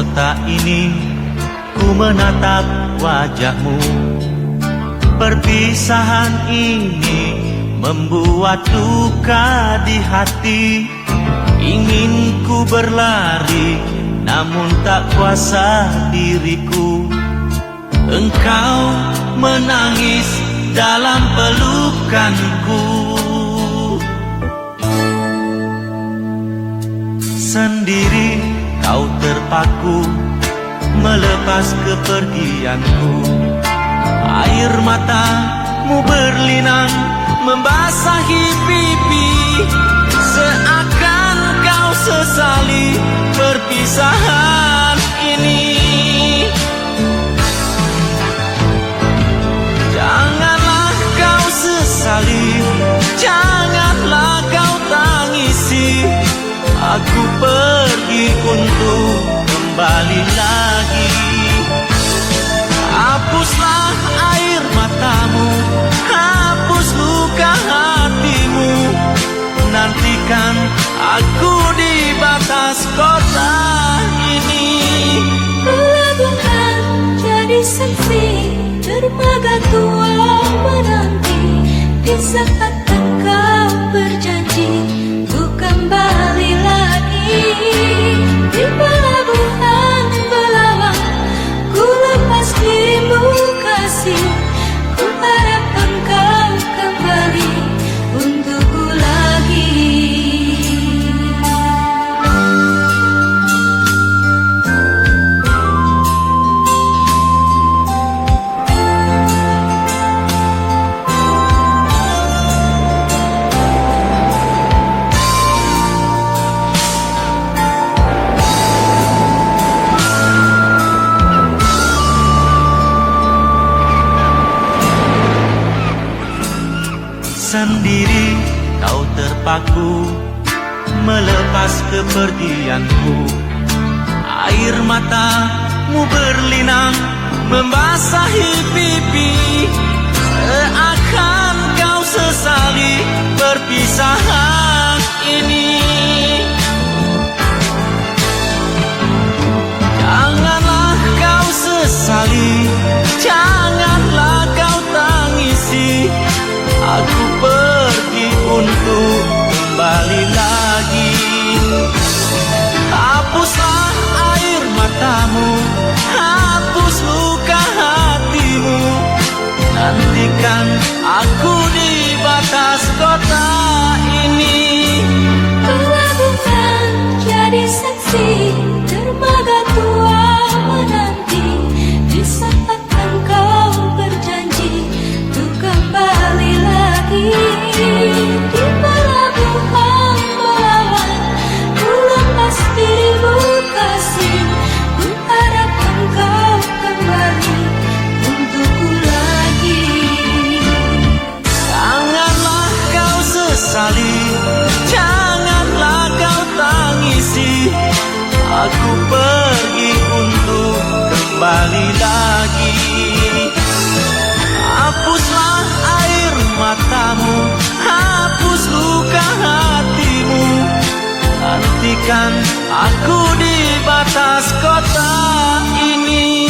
kota ini ku menatap wajahmu. Perpisahan ini membuat duka di hati. Ingin ku berlari, namun tak kuasa diriku. Engkau menangis dalam pelukanku. Sendiri kau terpaku melepas kepergianku. Air matamu berlinang membasahi pipi. Seakan kau sesali perpisahan ini. Janganlah kau sesali, janganlah kau tangisi. Aku pergi untuk kembali lagi. Hapuslah air matamu, hapus luka hatimu. Nantikan aku di batas kota ini. Pelabuhan jadi saksi, dermaga tua menanti. Di saat engkau berjanji untuk kembali lagi. Di pelabuhan Belawan ku lepas dirimu kasih. Ku harap engkau kembali untukku lagi. Sendiri kau terpaku melepas kepergianku. Air matamu berlinang membasahi pipi. Seakan kau sesali perpisahan ini. Janganlah kau sesali, janganlah kau tangisi. Aku pergi untuk kembali lagi. Hapuslah air matamu, hapus luka hatimu. Nantikan aku di batas kota ini. Pelabuhan jadi saksi, dermaga tua menanti. Di saat engkau berjanji untuk kembali lagi. Di pelabuhan Belawan ku lepas dirimu kasih. Ku harap engkau kembali untukku lagi. Janganlah kau sesali, janganlah kau tangisi. Aku pergi untuk kembali lagi. Hapuslah air matamu, hapus luka hatimu. Nantikan aku di batas kota ini.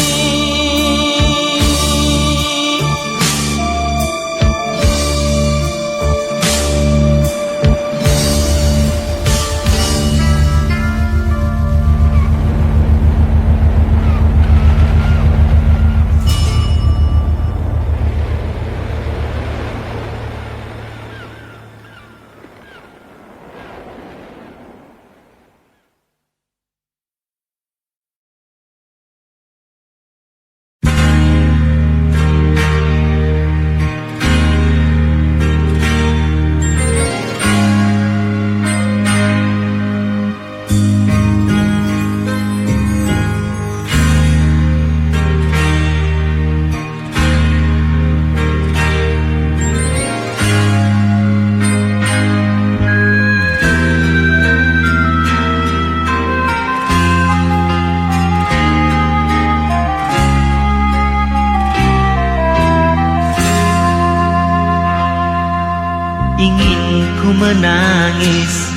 Ingin ku menangis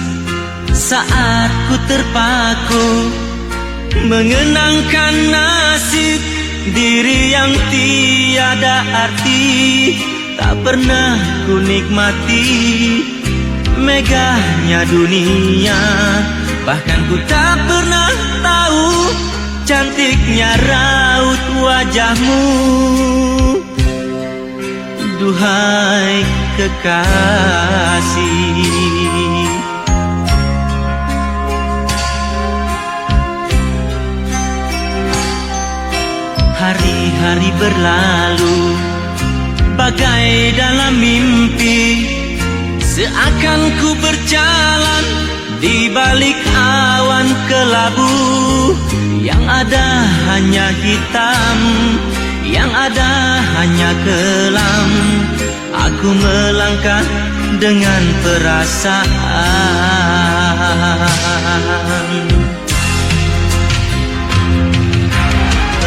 saat ku terpaku mengenangkan nasib diri yang tiada arti. Tak pernah ku nikmati megahnya dunia, bahkan ku tak pernah tahu cantiknya raut wajahmu. Duhai kekasih, hari-hari berlalu bagai dalam mimpi, seakan ku berjalan di balik awan kelabu. Yang ada hanya hitam, yang ada hanya kelam. Aku melangkah dengan perasaan.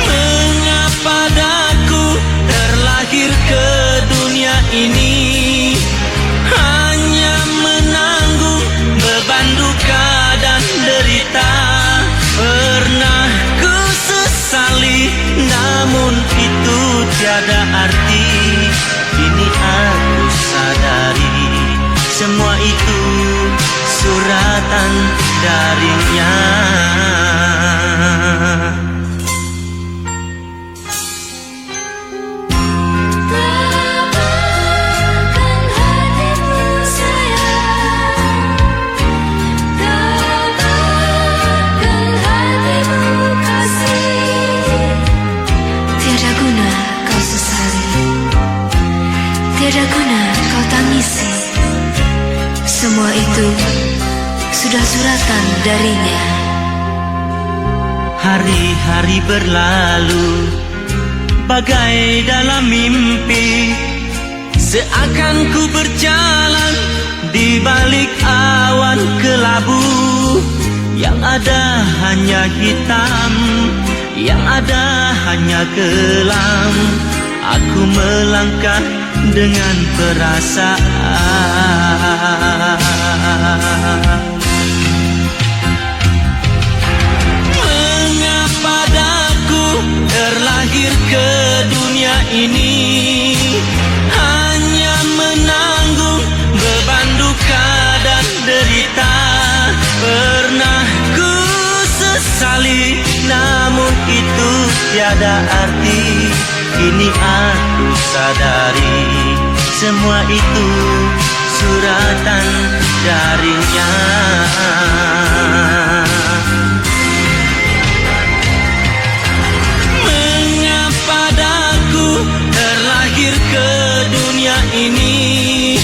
Mengapa daku terlahir ke dunia ini, hanya menanggung beban duka dan derita. Pernah ku sesali, namun itu tiada arti. Kini aku sadari, semua itu suratan darinya. Tiada guna kau tangisi, semua itu sudah suratan darinya. Hari-hari berlalu bagai dalam mimpi, seakan ku berjalan di balik awan kelabu. Yang ada hanya hitam, yang ada hanya kelam. Aku melangkah dengan perasaan. Mengapa daku terlahir ke dunia ini, hanya menanggung beban duka dan derita. Pernah ku sesali, namun itu tiada arti. Kini aku sadari, semua itu suratan darinya. Mengapa daku terlahir ke dunia ini,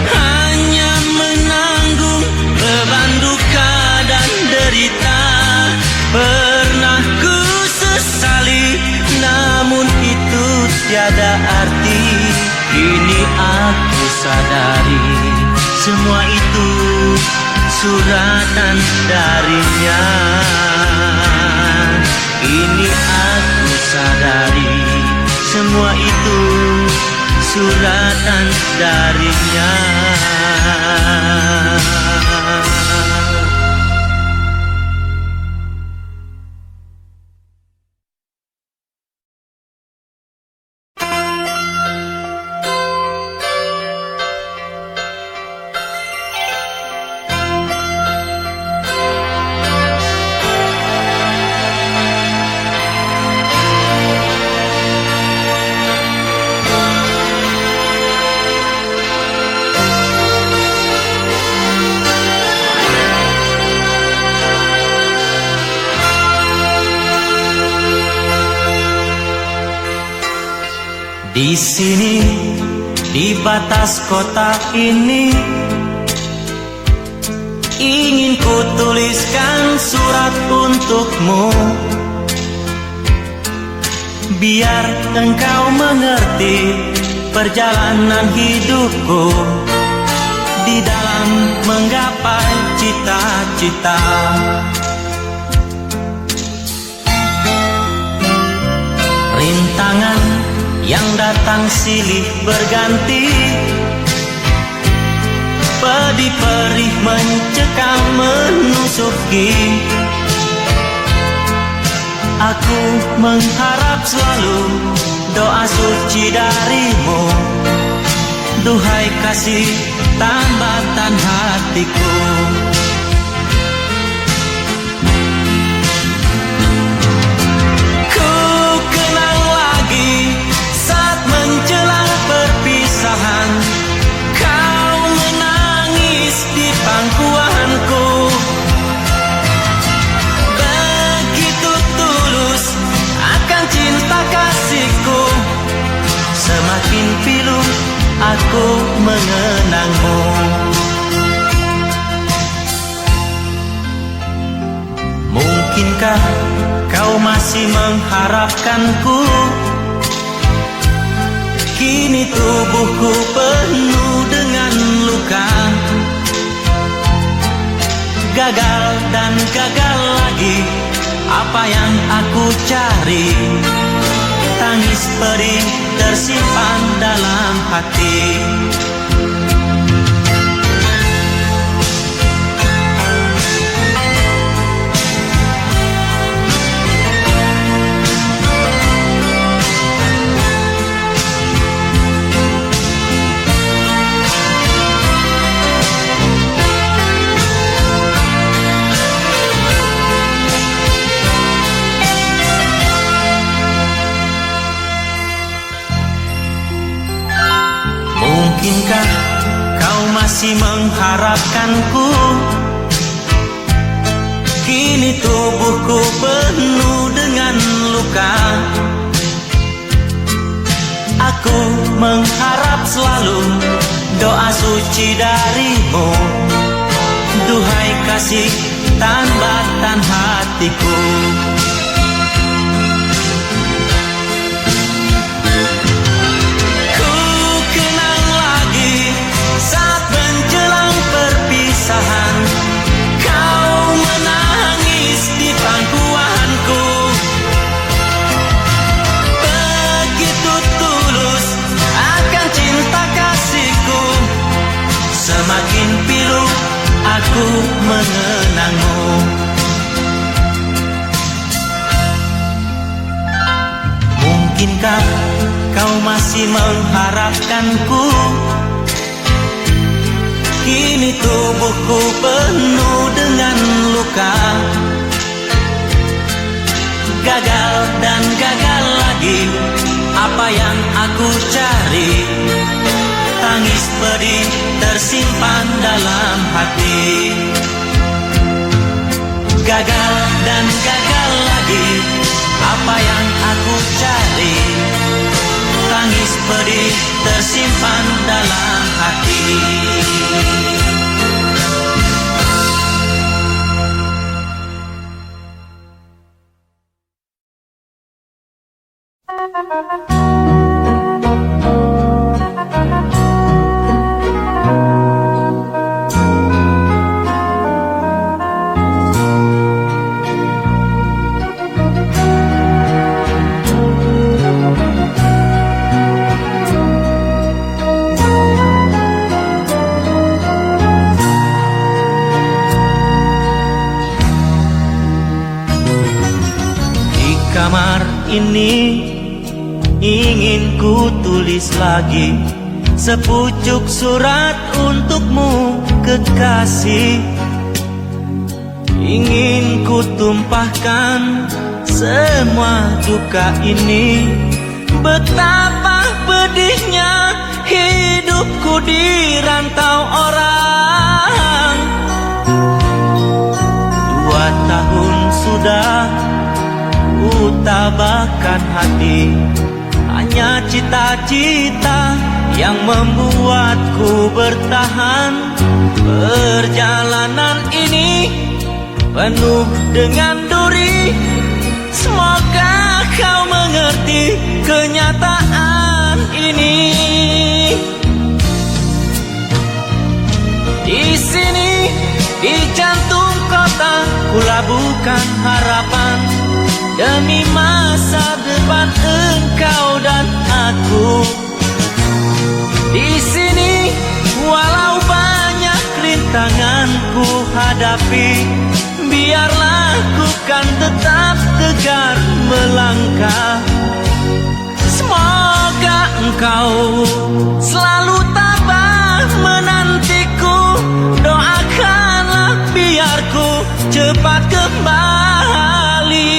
hanya menanggung beban duka dan derita. Pernah ku sesali, namun itu tiada arti. Kini aku sadari, semua itu suratan darinya. Kini aku sadari, semua itu suratan darinya. Di sini, di batas kota ini, ingin ku tuliskan surat untukmu, biar engkau mengerti perjalanan hidupku di dalam menggapai cita-cita. Rintangan yang datang silih berganti, pedih perih mencekam menusuki. Aku mengharap selalu doa suci darimu. Duhai kasih tambatan hatiku. Ku kenang lagi saat menjelang perpisahan, kau menangis di pangkuanku. Begitu tulus akan cinta kasihku, semakin pilu aku mengenangmu. Mungkinkah kau masih mengharapkanku? Kini tubuhku penuh dengan luka. Gagal dan gagal lagi, apa yang aku cari? Tangis pedih tersimpan dalam hati. Mungkinkah kau masih mengharapkanku? Kini tubuhku penuh dengan luka. Aku mengharap selalu doa suci darimu. Duhai kasih tambatan hatiku. Kau menangis di pangkuanku. Begitu tulus akan cinta kasihku, semakin pilu aku mengenangmu. Mungkinkah kau masih mengharapkanku? Kini tubuhku penuh dengan luka. Gagal dan gagal lagi, apa yang aku cari? Tangis pedih tersimpan dalam hati. Gagal dan gagal lagi, apa yang aku cari? Tangis pedih tersimpan dalam hati. Kamar ini ingin ku tulis lagi sepucuk surat untukmu kekasih. Ingin ku tumpahkan semua duka ini. Betapa pedihnya hidupku di rantau orang. 2 tahun sudah ku tabahkan hati, hanya cita-cita yang membuatku bertahan. Perjalanan ini penuh dengan duri, semoga kau mengerti kenyataan ini. Di sini, di jantung kota, kulabuhkan harapan demi masa depan engkau dan aku. Di sini, walau banyak rintangan ku hadapi, biarlah ku kan tetap tegar melangkah. Semoga engkau selalu tabah menantiku. Doakanlah biar ku cepat kembali.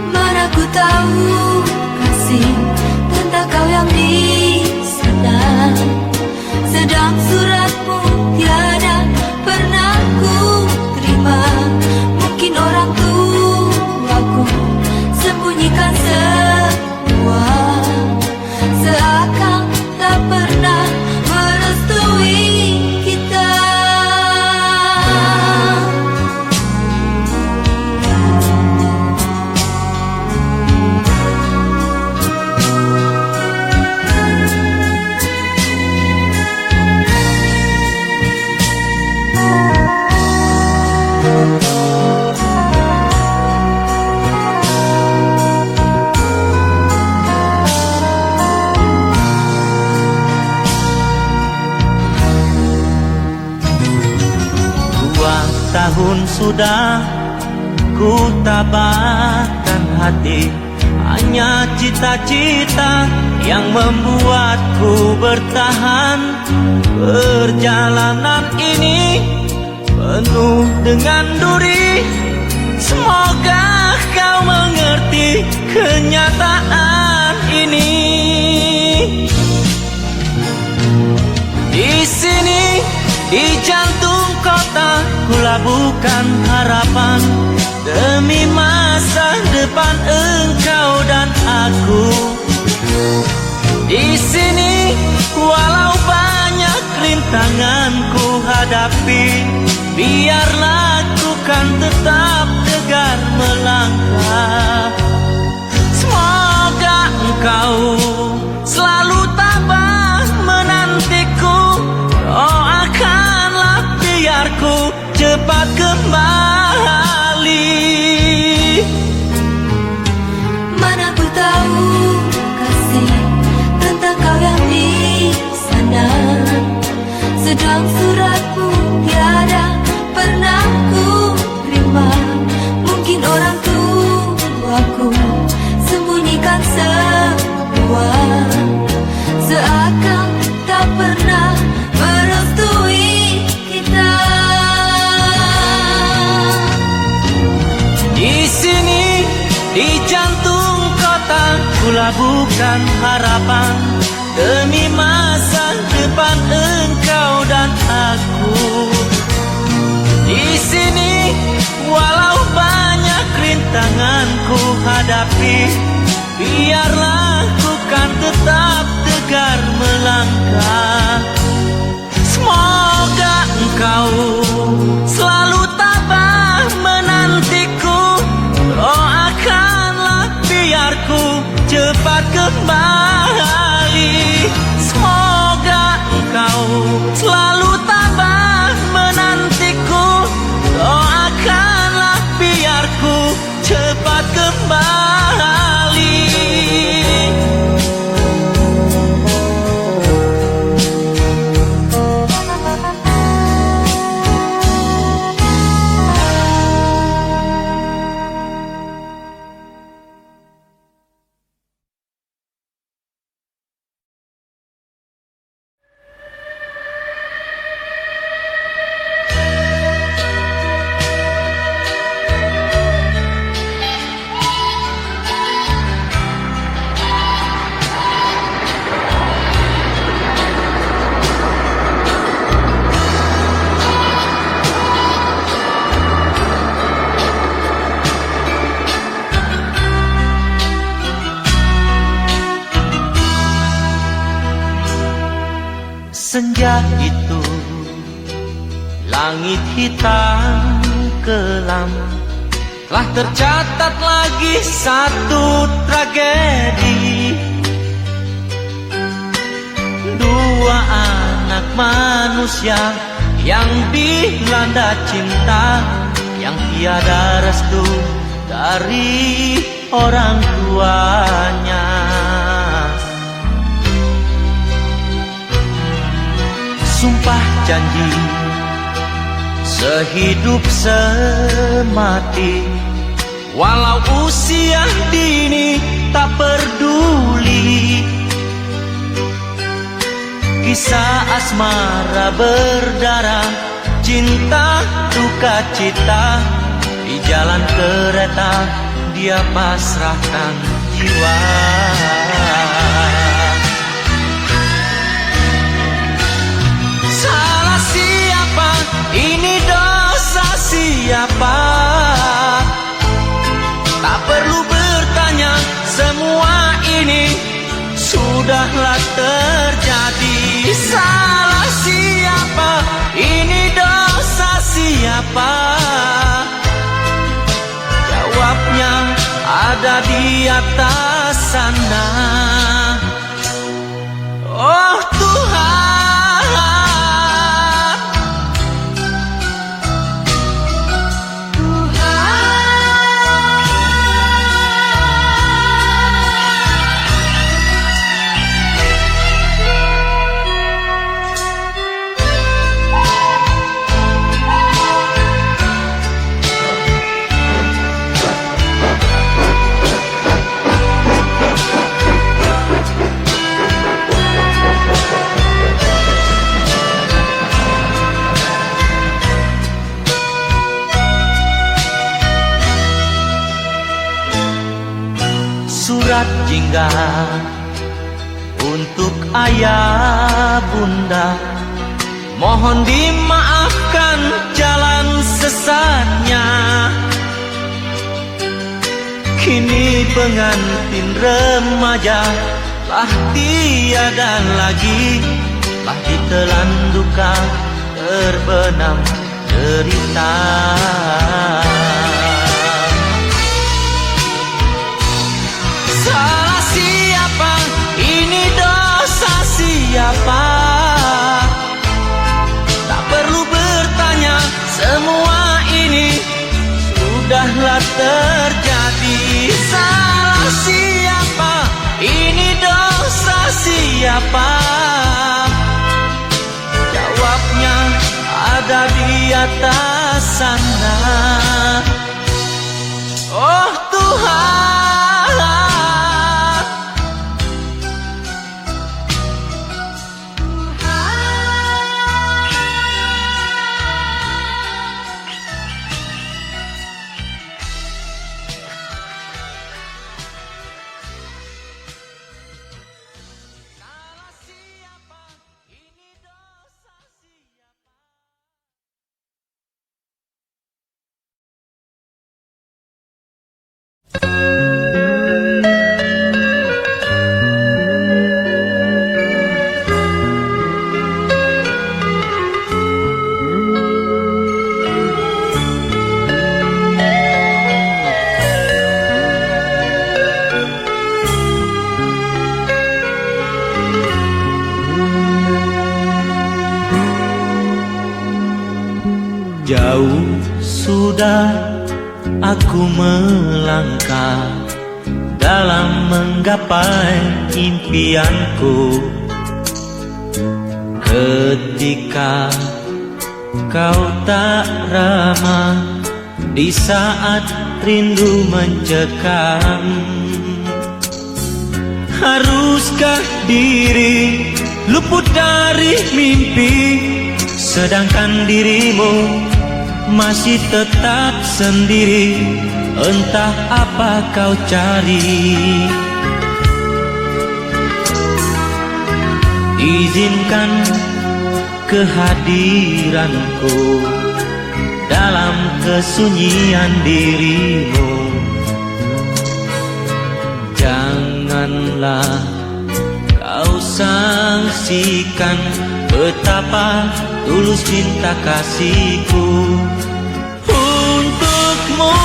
Mana ku tahu kasih tentang kau yang di sana. Sedang suratmu tiada pernah ku terima. Mungkin orang tuaku sembunyikan semua, seakan tak pernah merestui kita. Tahun sudah ku tabahkan hati, hanya cita-cita yang membuatku bertahan. Perjalanan ini penuh dengan duri, semoga kau mengerti kenyataan ini. Di sini, di jantung kota, ku labuhkan harapan demi masa depan engkau dan aku. Di sini, walau banyak rintangan ku hadapi, biarlah ku kan tetap tegar melangkah. Semoga engkau selalu tabah menantiku. Doakanlah biar ku cepat kembali. Mana ku tahu kasih tentang kau yang di sana. Sedang suratmu tiada pernah ku terima. Mungkin orang tuaku sembunyikan semua, seakan tak pernah merestui kita. Di sini, di jantung kota, ku labuhkan harapan demi masa depan engkau dan aku. Di sini, walau banyak rintangan ku hadapi, biarlah ku kan tetap tegar melangkah. Semoga engkau selalu tabah menantiku. Doakanlah biar ku cepat kembali. Semoga engkau selalu tabah menantiku. Doakanlah biar ku cepat kembali. Senja itu langit hitam kelam, telah tercatat lagi satu tragedi. Dua anak manusia yang dilanda cinta, yang tiada restu dari orang tuanya. Sumpah janji sehidup semati. Walau usia dini tak peduli, kisah asmara berdarah, cinta duka cita. Di jalan kereta dia pasrahkan jiwa. Salah siapa? Ini dosa siapa? Tak perlu bertanya, semua ini sudahlah terjadi. Salah siapa? Ini dosa siapa? Jawabnya ada di atas sana. Oh Tuhan, surat jingga untuk ayah bunda, mohon dimaafkan jalan sesatnya. Kini pengantin remaja lah tiada lagi, lah ditelan duka terbenam derita. Salah siapa? Ini dosa siapa? Tak perlu bertanya, semua ini sudahlah terjadi. Salah siapa? Ini dosa siapa? Jawabnya ada di atas sana. Oh Tuhan, jauh sudah aku melangkah dalam menggapai impianku. Ketika kau tak ramah, di saat rindu mencekam, haruskah diri luput dari mimpi, sedangkan dirimu masih tetap sendiri? Entah apa kau cari. Izinkan kehadiranku dalam kesunyian dirimu. Janganlah kau sangsikan betapa tulus cinta kasihku untukmu.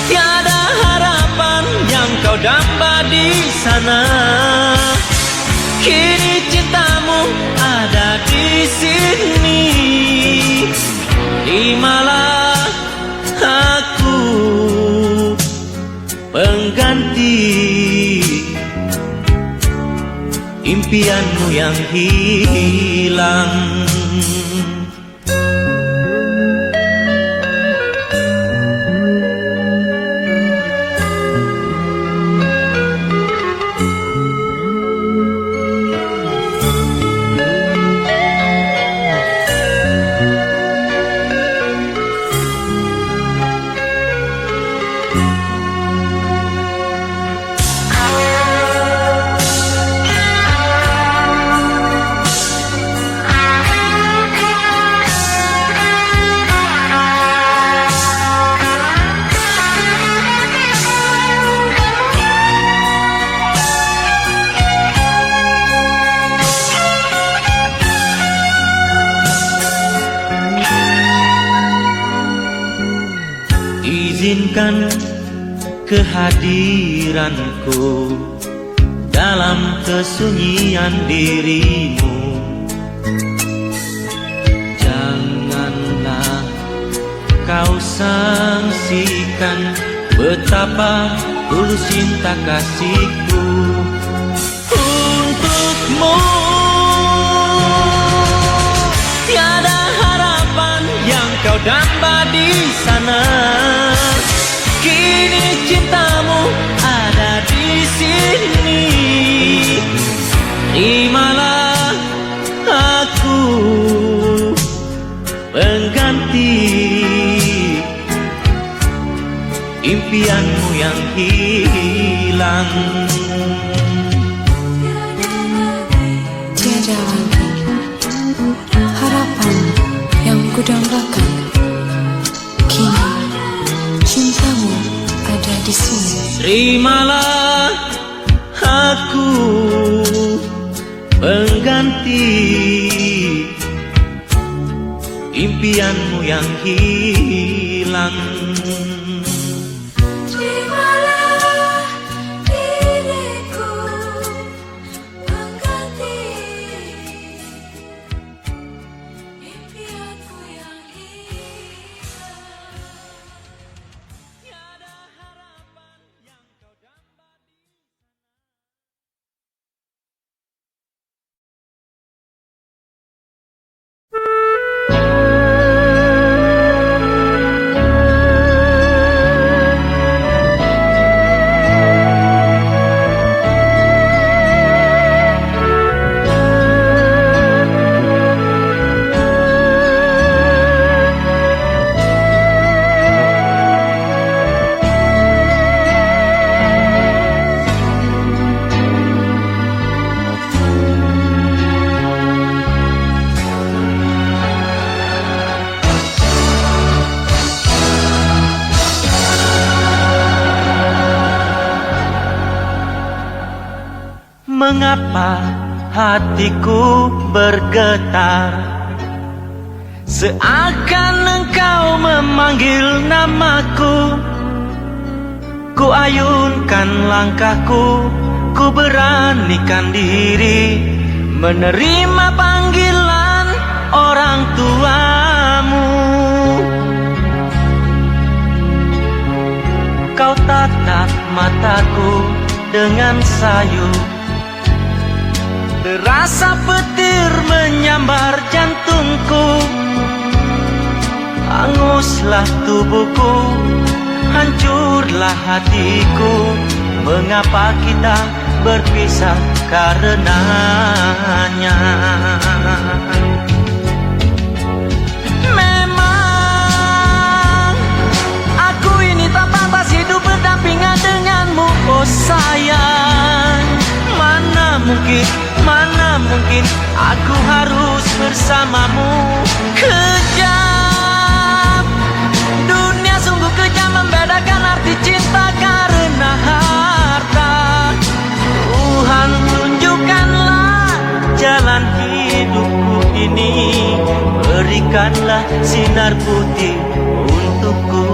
Tiada harapan yang kau damba di sana, kini cintamu ada di sini. Terimalah aku pengganti impianmu yang hilang. rindukan kehadiranku dalam kesunyian dirimu. Janganlah kau sangsikan betapa tulus cinta kasihku untukmu. Tiada harapan yang kau damba di sana, kini cintamu ada di sini. Terimalah aku pengganti impianmu yang hilang. Tiada lagi harapan yang kudambakan, kini cintamu ada di sini. Terimalah aku pengganti impianmu yang hilang. Terimalah diriku pengganti impianku yang hilang. Mengapa hatiku bergetar, seakan engkau memanggil namaku. Ku ayunkan langkahku, ku beranikan diri menerima panggilan orang tuamu. Kau tatap mataku dengan sayu, terasa petir menyambar jantungku. Hanguslah tubuhku, hancurlah hatiku. Mengapa kita berpisah karenanya? Memang aku ini tak pantas hidup berdampingan denganmu, oh sayang. Mana mungkin aku harus bersamamu. Kejam, dunia sungguh kejam membedakan arti cinta karena harta. Tuhan tunjukkanlah jalan hidupku ini, berikanlah sinar putih untukku.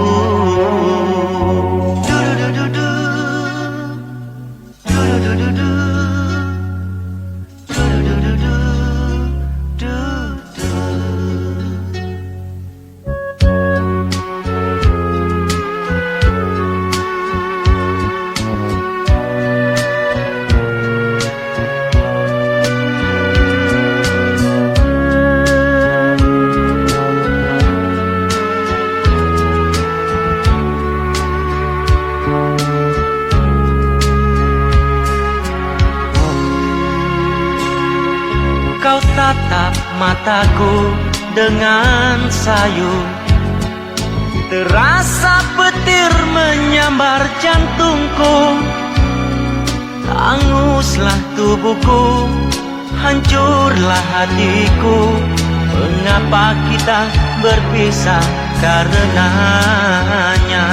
Kau tatap mataku dengan sayu, terasa petir menyambar jantungku. Hanguslah tubuhku, hancurlah hatiku. Mengapa kita berpisah karenanya?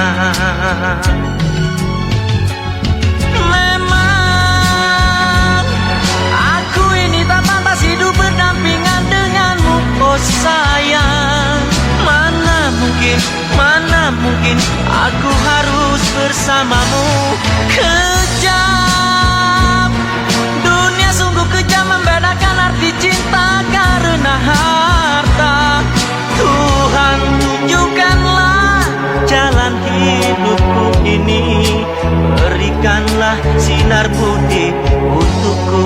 Hidup berdampingan denganmu, oh sayang. Mana mungkin aku harus sinar putih untukku.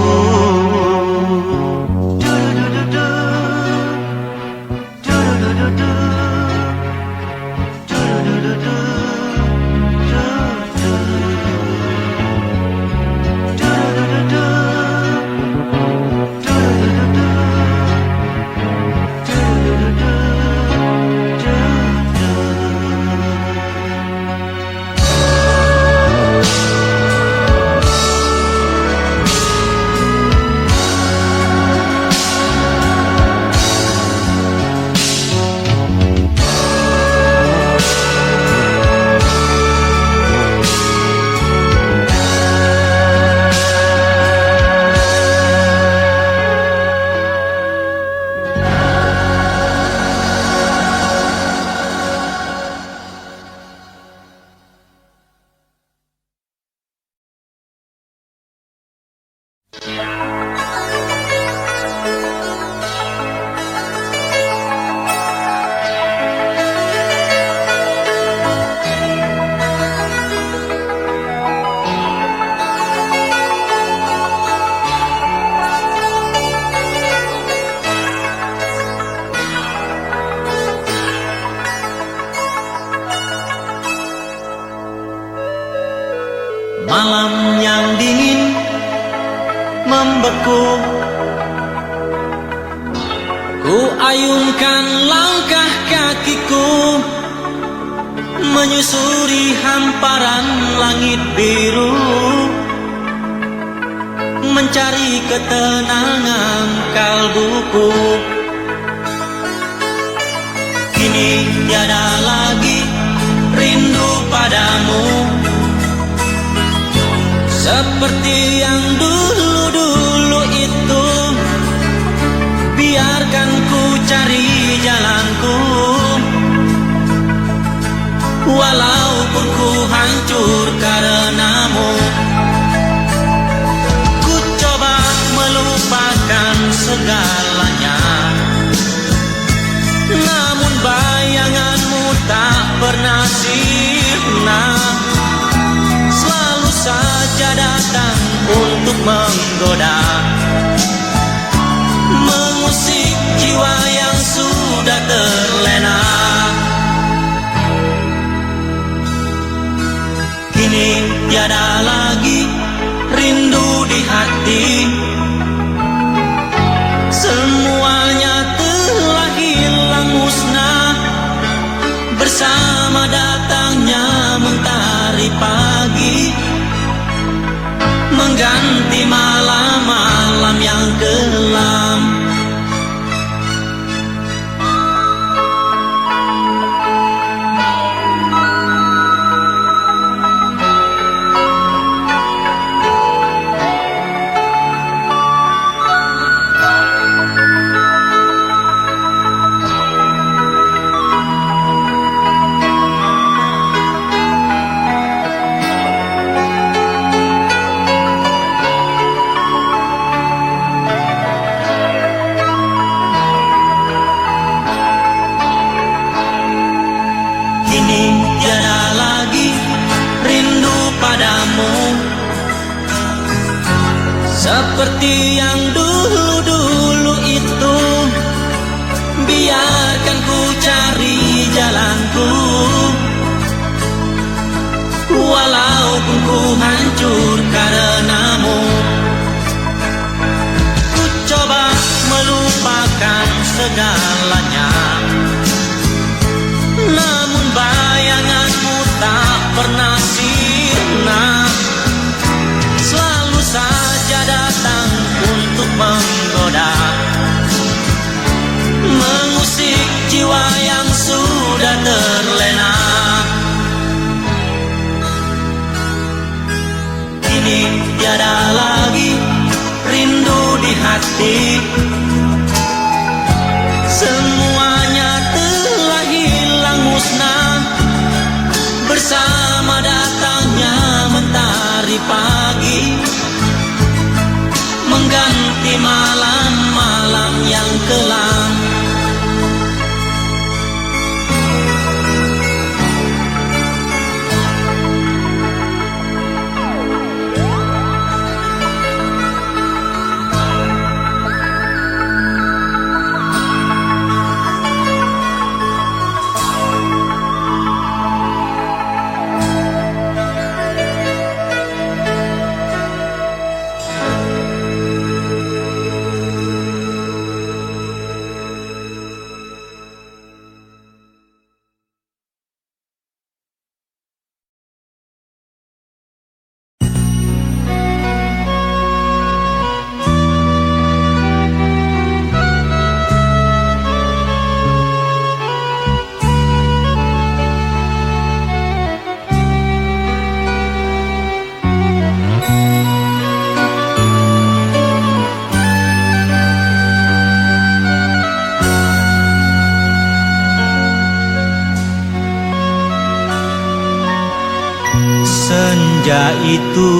Malam yang dingin membeku, ku ayunkan langkah kakiku menyusuri hamparan langit biru, mencari ketenangan kalbuku. Kini tiada lagi rindu padamu seperti yang dulu-dulu itu. Biarkan ku cari jalanku, walaupun ku hancur karenamu. Ku coba melupakan segalanya, namun bayanganmu tak pernah sirna, selalu saja datang untuk menggoda, mengusik jiwa yang sudah terlena. Kini tiada lagi rindu di hati, semuanya telah hilang musnah bersama datangnya mentari pagi, mengganti malam-malam yang kelam. Kini tiada lagi rindu padamu seperti yang dulu-dulu itu. Biarkan ku cari jalanku, walaupun ku hancur karenamu. Ku coba melupakan segalanya, namun bayanganmu tak pernah sirna, selalu saja datang untuk menggoda, mengusik jiwa yang sudah terlena. Kini tiada lagi rindu di hati, semuanya telah hilang musnah bersama datangnya mentari pagi, mengganti malam-malam yang kelam. Senja itu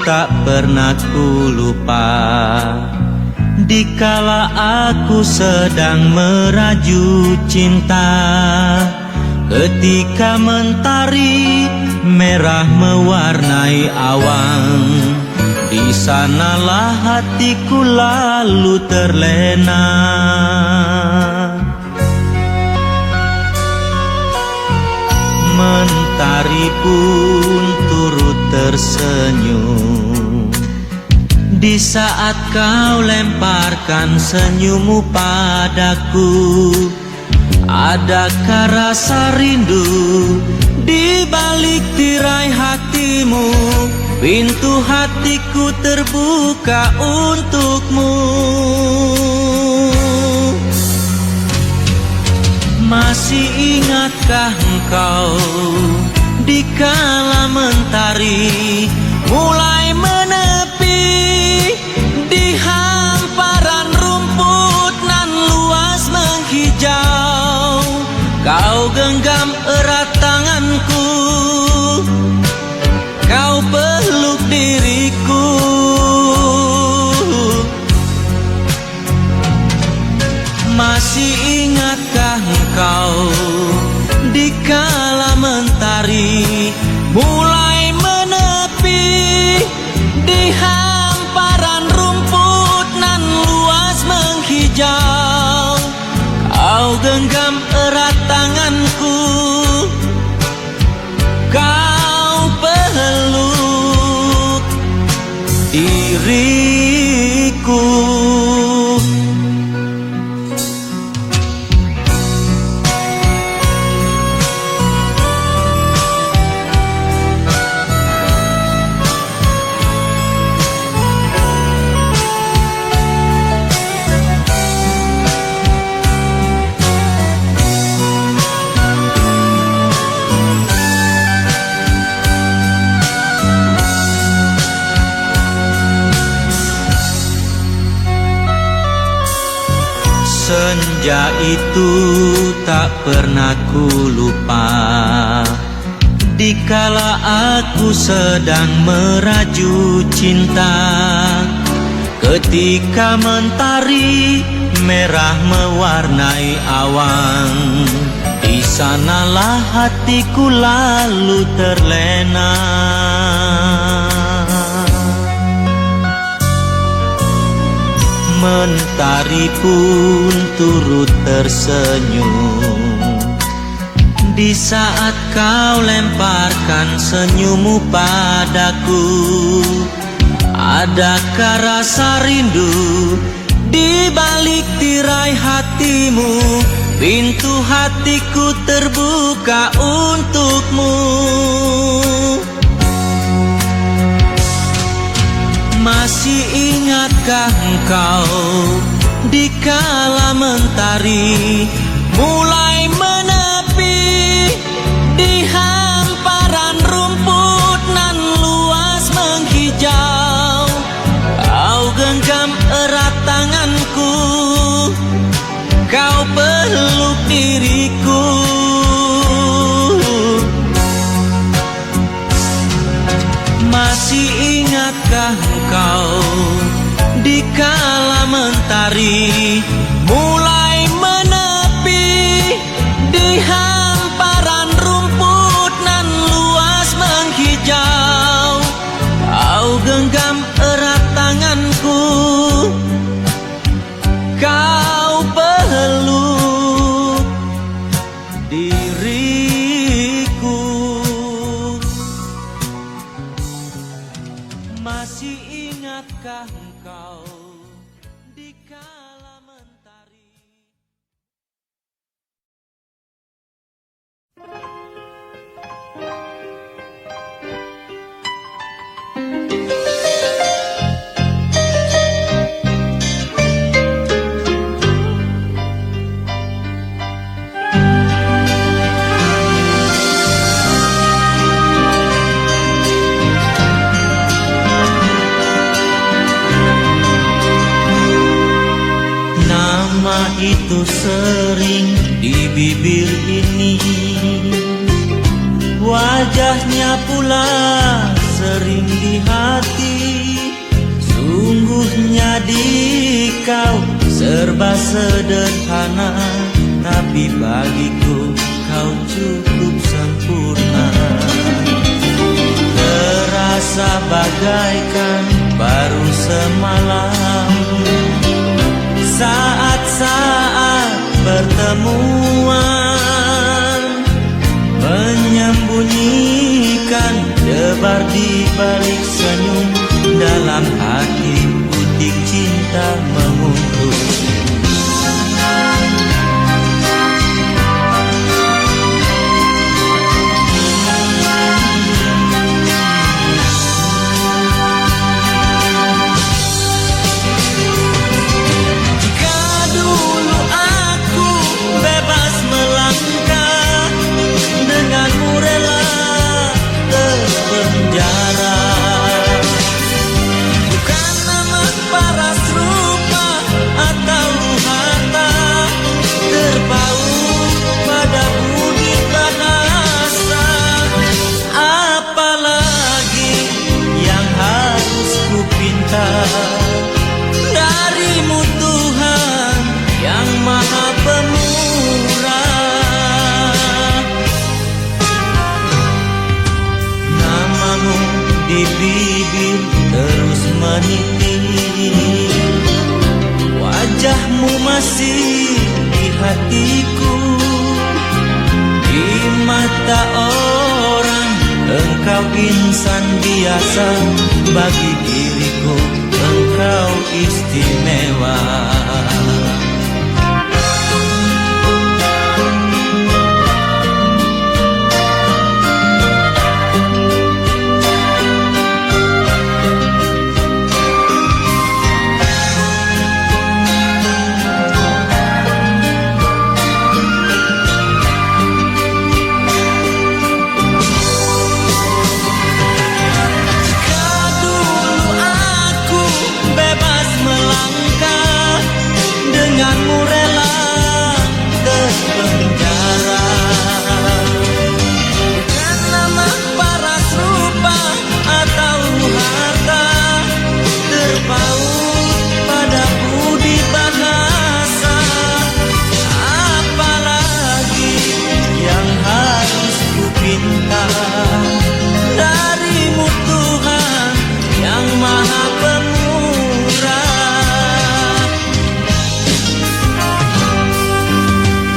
tak pernah ku lupa, dikala aku sedang meraju cinta. Ketika mentari merah mewarnai awan, di sanalah hatiku lalu terlena. Mentari pun turut tersenyum di saat kau lemparkan senyummu padaku. Adakah rasa rindu di balik tirai hatimu? Pintu hatiku terbuka untukmu. Masih ingatkah engkau dikala mentari mulai menepi di hamparan rumput nan luas menghijau? Kau genggam erat tanganku, kau peluk diriku. Masih ingatkah engkau dikala mentari mulai menepi di hamparan rumput nan luas menghijau? Kau genggam erat tanganku, kau peluk diriku. Senja itu tak pernah ku lupa, dikala aku sedang meraju cinta. Ketika mentari merah mewarnai awan, di sanalah hatiku lalu terlena. Mentari pun turut tersenyum di saat kau lemparkan senyummu padaku. Adakah rasa rindu di balik tirai hatimu? Pintu hatiku terbuka untukmu. Masih ingatkah engkau dikala mentari mulai menepi di hamparan rumput nan luas menghijau? Kau genggam erat tanganku, kau peluk diriku. Masih ingatkah engkau dikala mentari mulai menepi di hamparan rumput nan luas menghijau? Kau genggam erat tanganku, kau peluk diriku. Masih ingatkah engkau dikala mentari? Itu sering di bibir ini, wajahnya pula kau serba sederhana, tapi bagiku kau cukup sempurna. Terasa bagaikan baru semalam, saat-saat pertemuan menyembunyikan debar di balik senyum. Dalam hati putih cinta mengumpul. Darimu Tuhan yang maha pemurah, namamu di bibir terus meniti, wajahmu masih di hatiku. Di mata orang engkau insan biasa, bagi diriku engkau istimewa. Darimu Tuhan yang maha pemurah,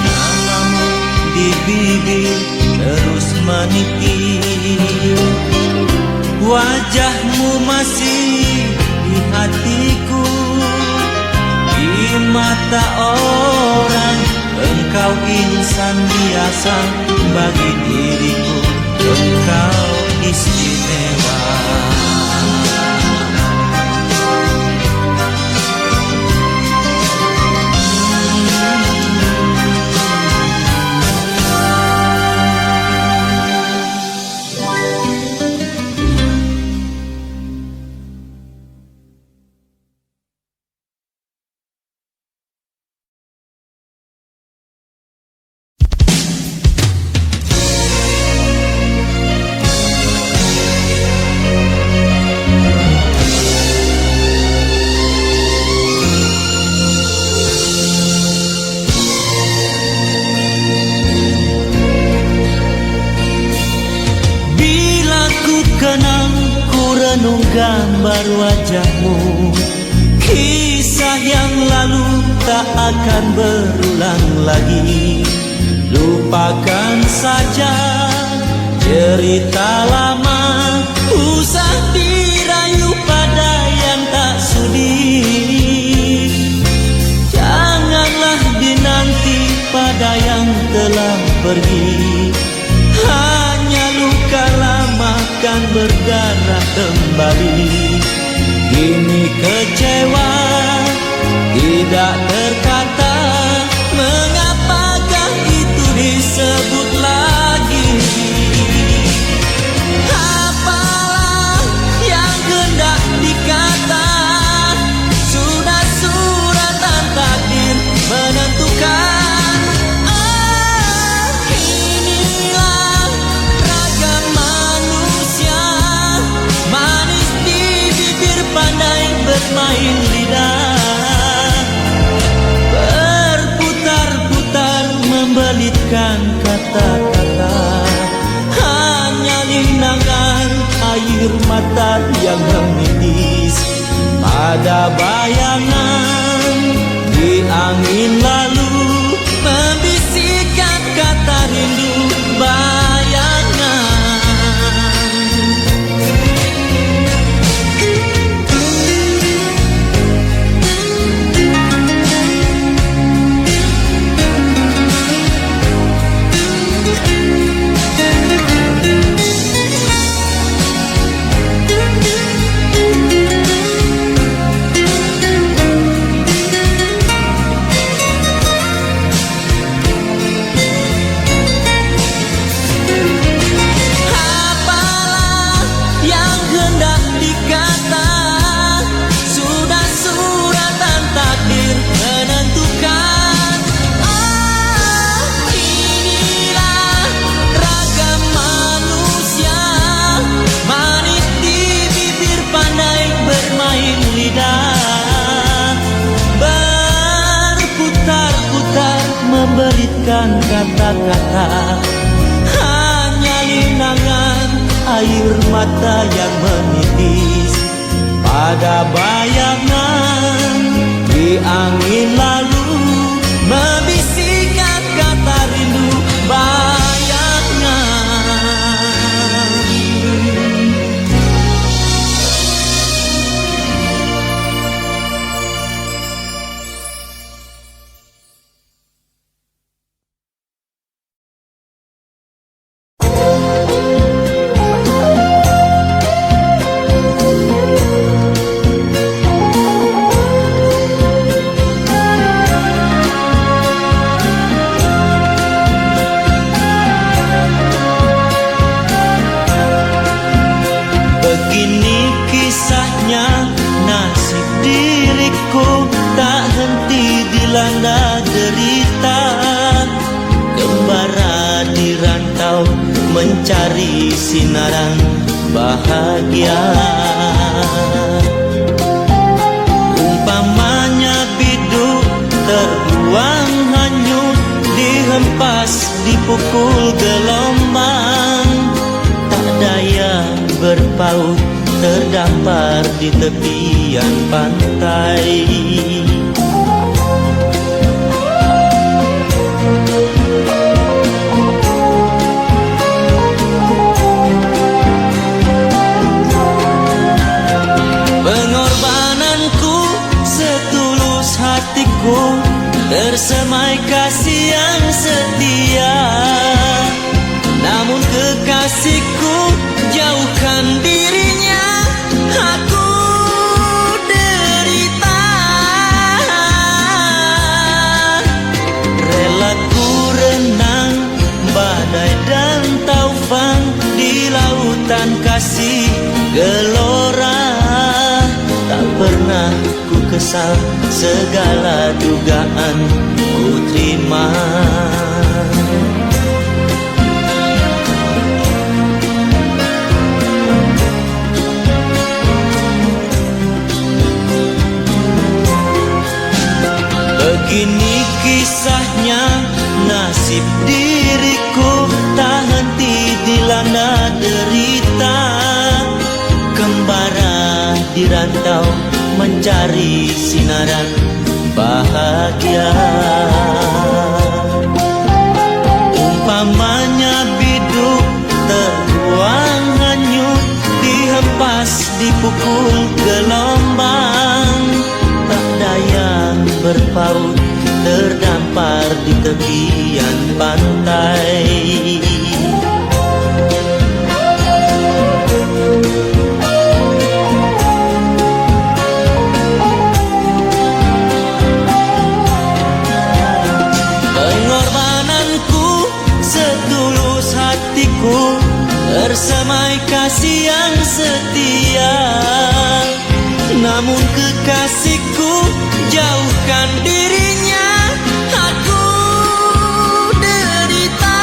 namamu di bibir terus meniti, wajahmu masih di hatiku. Di mata orang engkau insan biasa, bagi diriku engkau istimewa. Renung gambar wajahmu, kisah yang lalu tak akan berulang lagi. Lupakan saja cerita lama, usah dirayu pada yang tak sudi. Janganlah dinanti pada yang telah pergi. Hanya luka lama kan berdarah kembali. Kini kecewa tidak terkata, mengapakah itu disebut lagi? Apalah yang hendak dikata, sudah suratan takdir menentukan. Main lidah, memberikan kata-kata, hanya linangan air mata yang menitis pada bayangan di angin lalu membisikkan kata rindu bayangan. Memberikan kata-kata, hanya linangan air mata yang menitis pada bayangan di angin lalu membisikkan kata rindu bayangan. Begini kisahnya, nasib diriku tak henti dilanda derita. Gembara di rantau mencari sinaran bahagia. Umpamanya biduk terbuang hanyut, dihempas dipukul gelombang. Tak daya berpaut terdampar di tepian pantai. Pengorbananku setulus hatiku, tersemai kasih yang setia. Namun kekasihku jauhkan dirinya, aku derita. Rela ku renang badai dan taufan di lautan kasih gelora. Tak pernah ku kesal, segala dugaan ku terima. Begini kisahnya, nasib diriku tak henti dilanda derita. Kembara di rantau mencari sinaran bahagia. Umpamanya biduk terbuang hanyut, dihempas dipukul gelombang. Tak daya berpaut terdampar di tepian pantai. Pengorbananku setulus hatiku, tersemai kasih yang setia. Namun kekasihku jauhkan dirinya, aku derita.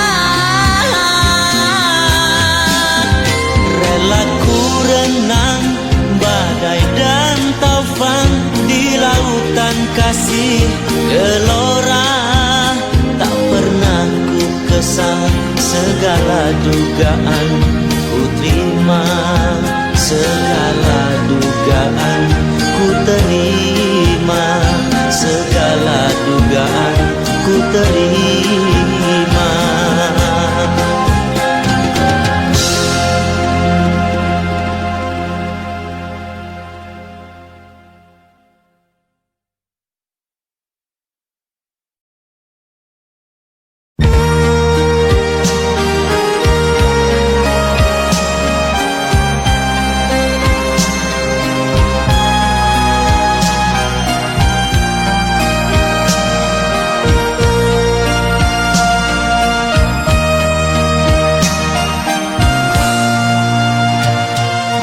Rela ku renang badai dan taufan di lautan kasih gelora. Tak pernah ku sesal segala dugaan, ku terima segala dugaan, ku terima segala dugaan, ku terima.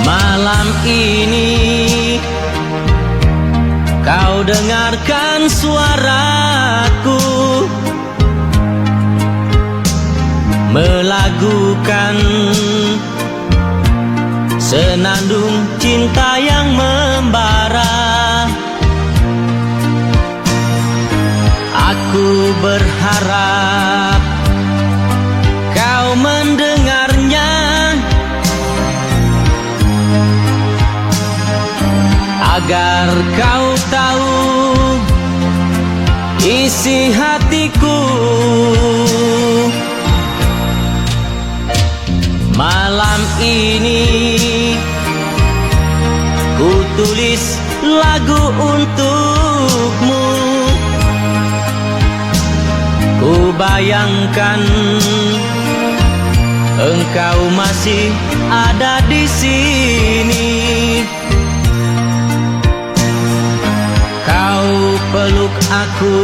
Malam ini kau dengarkan suaraku melagukan senandung cinta yang membara. Aku berharap kau mendengarnya, agar kau tahu isi hatiku. Malam ini ku tulis lagu untukmu. Ku bayangkan engkau masih ada di sini. Kau peluk aku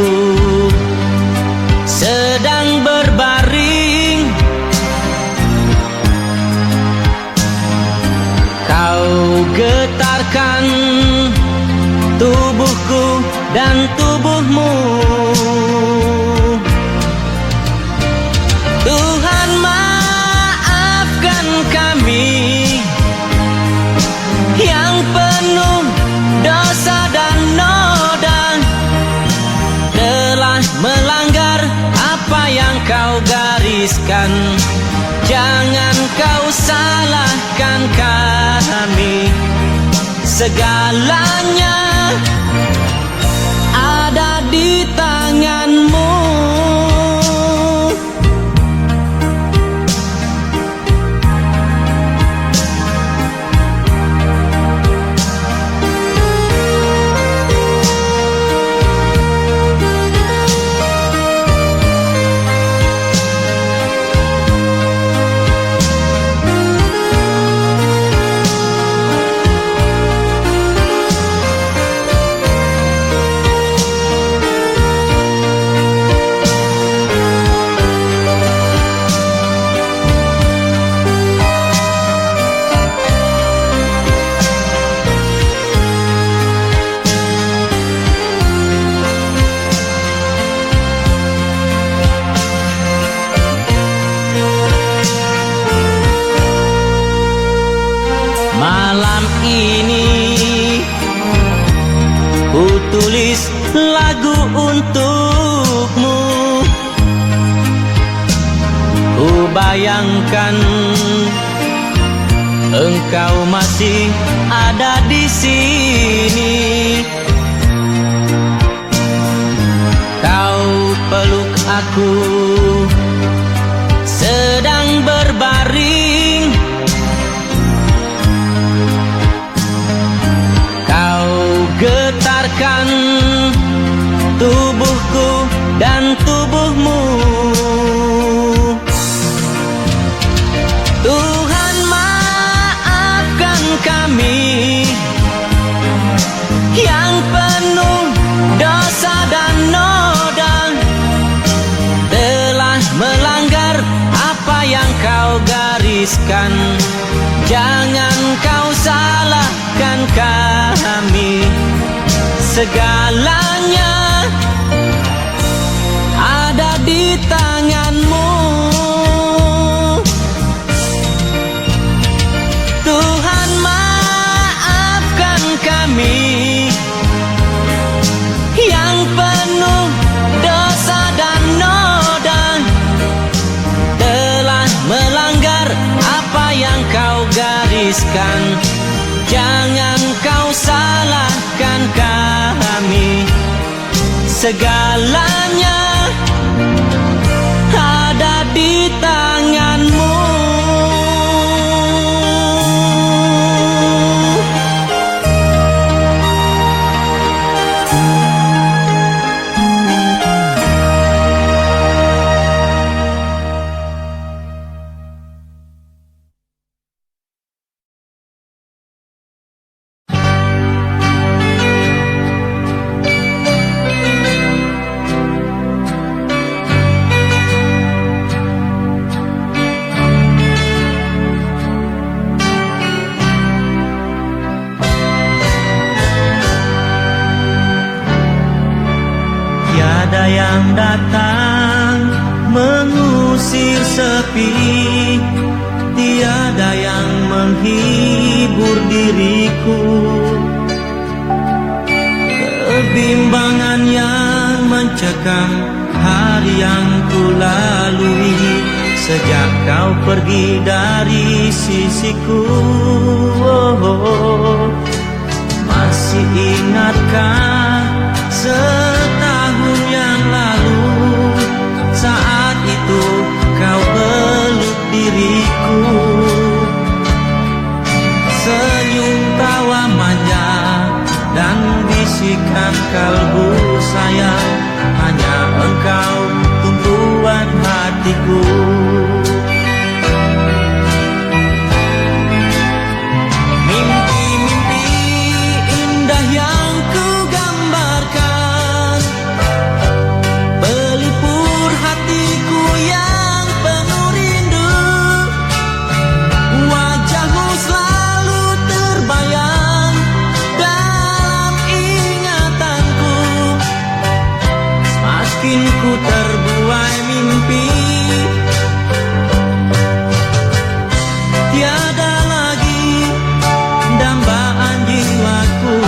sedang berbaring. Kau getarkan tubuhku dan tubuhmu. Tuhan maafkan kami yang penuh dosa dan noda, telah melanggar apa yang kau gariskan. Jangan kau salahkan kami, segalanya ada di tanganmu. Malam ini ku tulis lagu untukmu. Ku bayangkan engkau masih ada di sini. Kau peluk aku sedang berbaring. Getarkan tubuhku dan tubuhmu. Tuhan maafkan kami yang penuh dosa dan noda, telah melanggar apa yang kau gariskan. Jangan kau salahkan kami, segalanya ada di tanganmu. Tuhan maafkan kami yang penuh dosa dan noda, Jangan kau salahkan kami, segalanya ada di tanganmu. Tiada yang datang mengusir sepi, tiada yang menghibur diriku. Kebimbangan yang mencekam hari yang ku lalui sejak kau pergi dari sisiku. Masih ingatkah setahun yang lalu, saat itu kau peluk diriku, senyum tawa manja dan bisikan kalbu sayang, hanya engkau tumpuan hatiku. Mimpi-mimpi indah yang ku gambarkan pelipur hatiku yang penuh rindu. Wajahmu selalu terbayang dalam ingatanku. Semakin ku terbuai mimpi, tiada lagi dambaan jiwaku,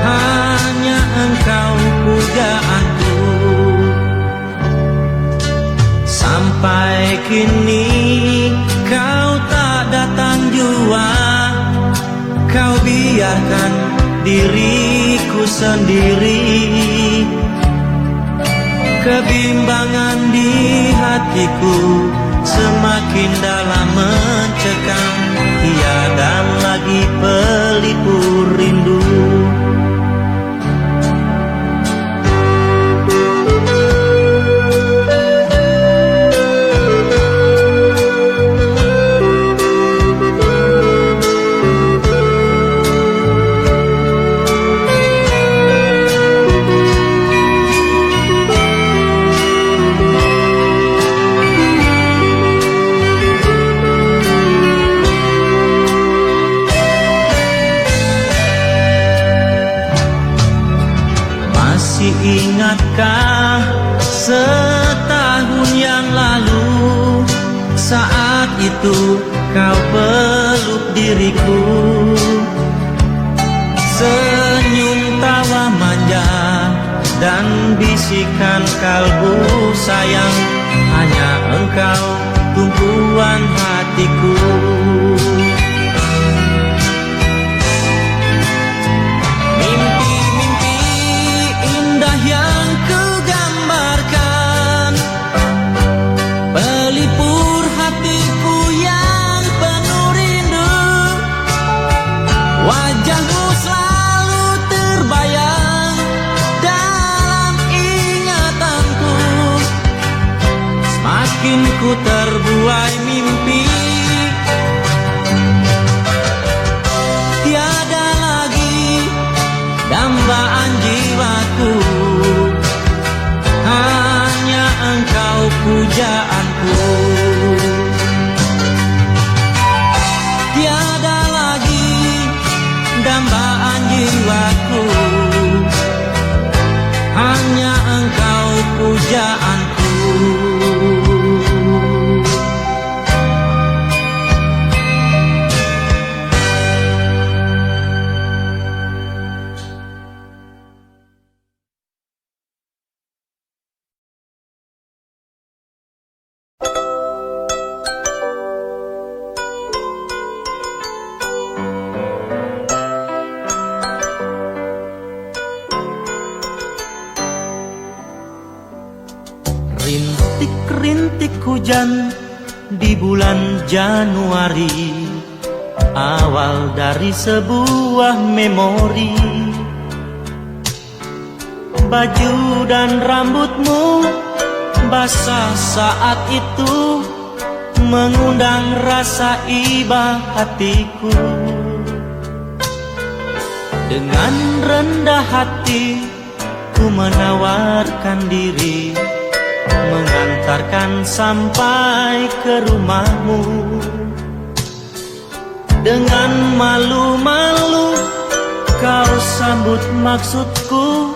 hanya engkau pujaanku. Sampai kini kau tak datang jua, kau biarkan diriku sendiri. Kebimbangan di hatiku semakin dalam mencekam, tiada lagi pelipur rindu. Masih ingatkah setahun yang lalu, saat itu kau peluk diriku, senyum tawa manja dan bisikan kalbu sayang, hanya engkau tumpuan hatiku. Mimpi-mimpi indah yang ku gambarkan pelipur hatiku yang penuh rindu. Wajahmu selalu terbayang dalam ingatanku. Semakin ku terbuai mimpi, tiada lagi dambaan jiwaku, hanya engkau pujaanku. Tiada lagi dambaan jiwaku, hanya engkau pujaanku. Hujan di bulan Januari, awal dari sebuah memori. Baju dan rambutmu basah saat itu, mengundang rasa iba hatiku. Dengan rendah hati ku menawarkan diri, mengantarkan sampai ke rumahmu. Dengan malu-malu kau sambut maksudku,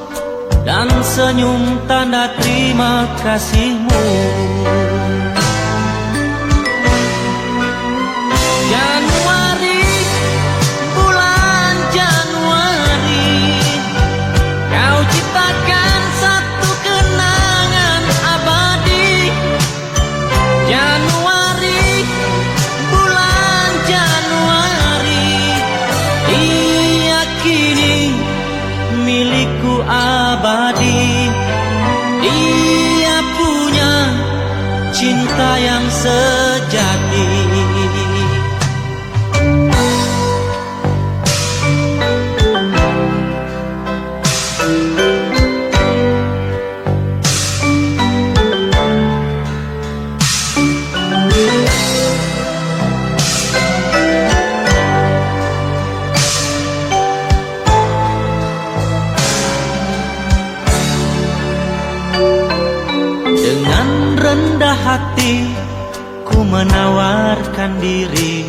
dan senyum tanda terima kasihmu. Januari, bulan Januari, kau ciptakan satu kenangan abadi. Januari, bulan Januari, diyakini milikku abadi. Dia punya cinta yang sejati. Dengan rendah hati ku menawarkan diri,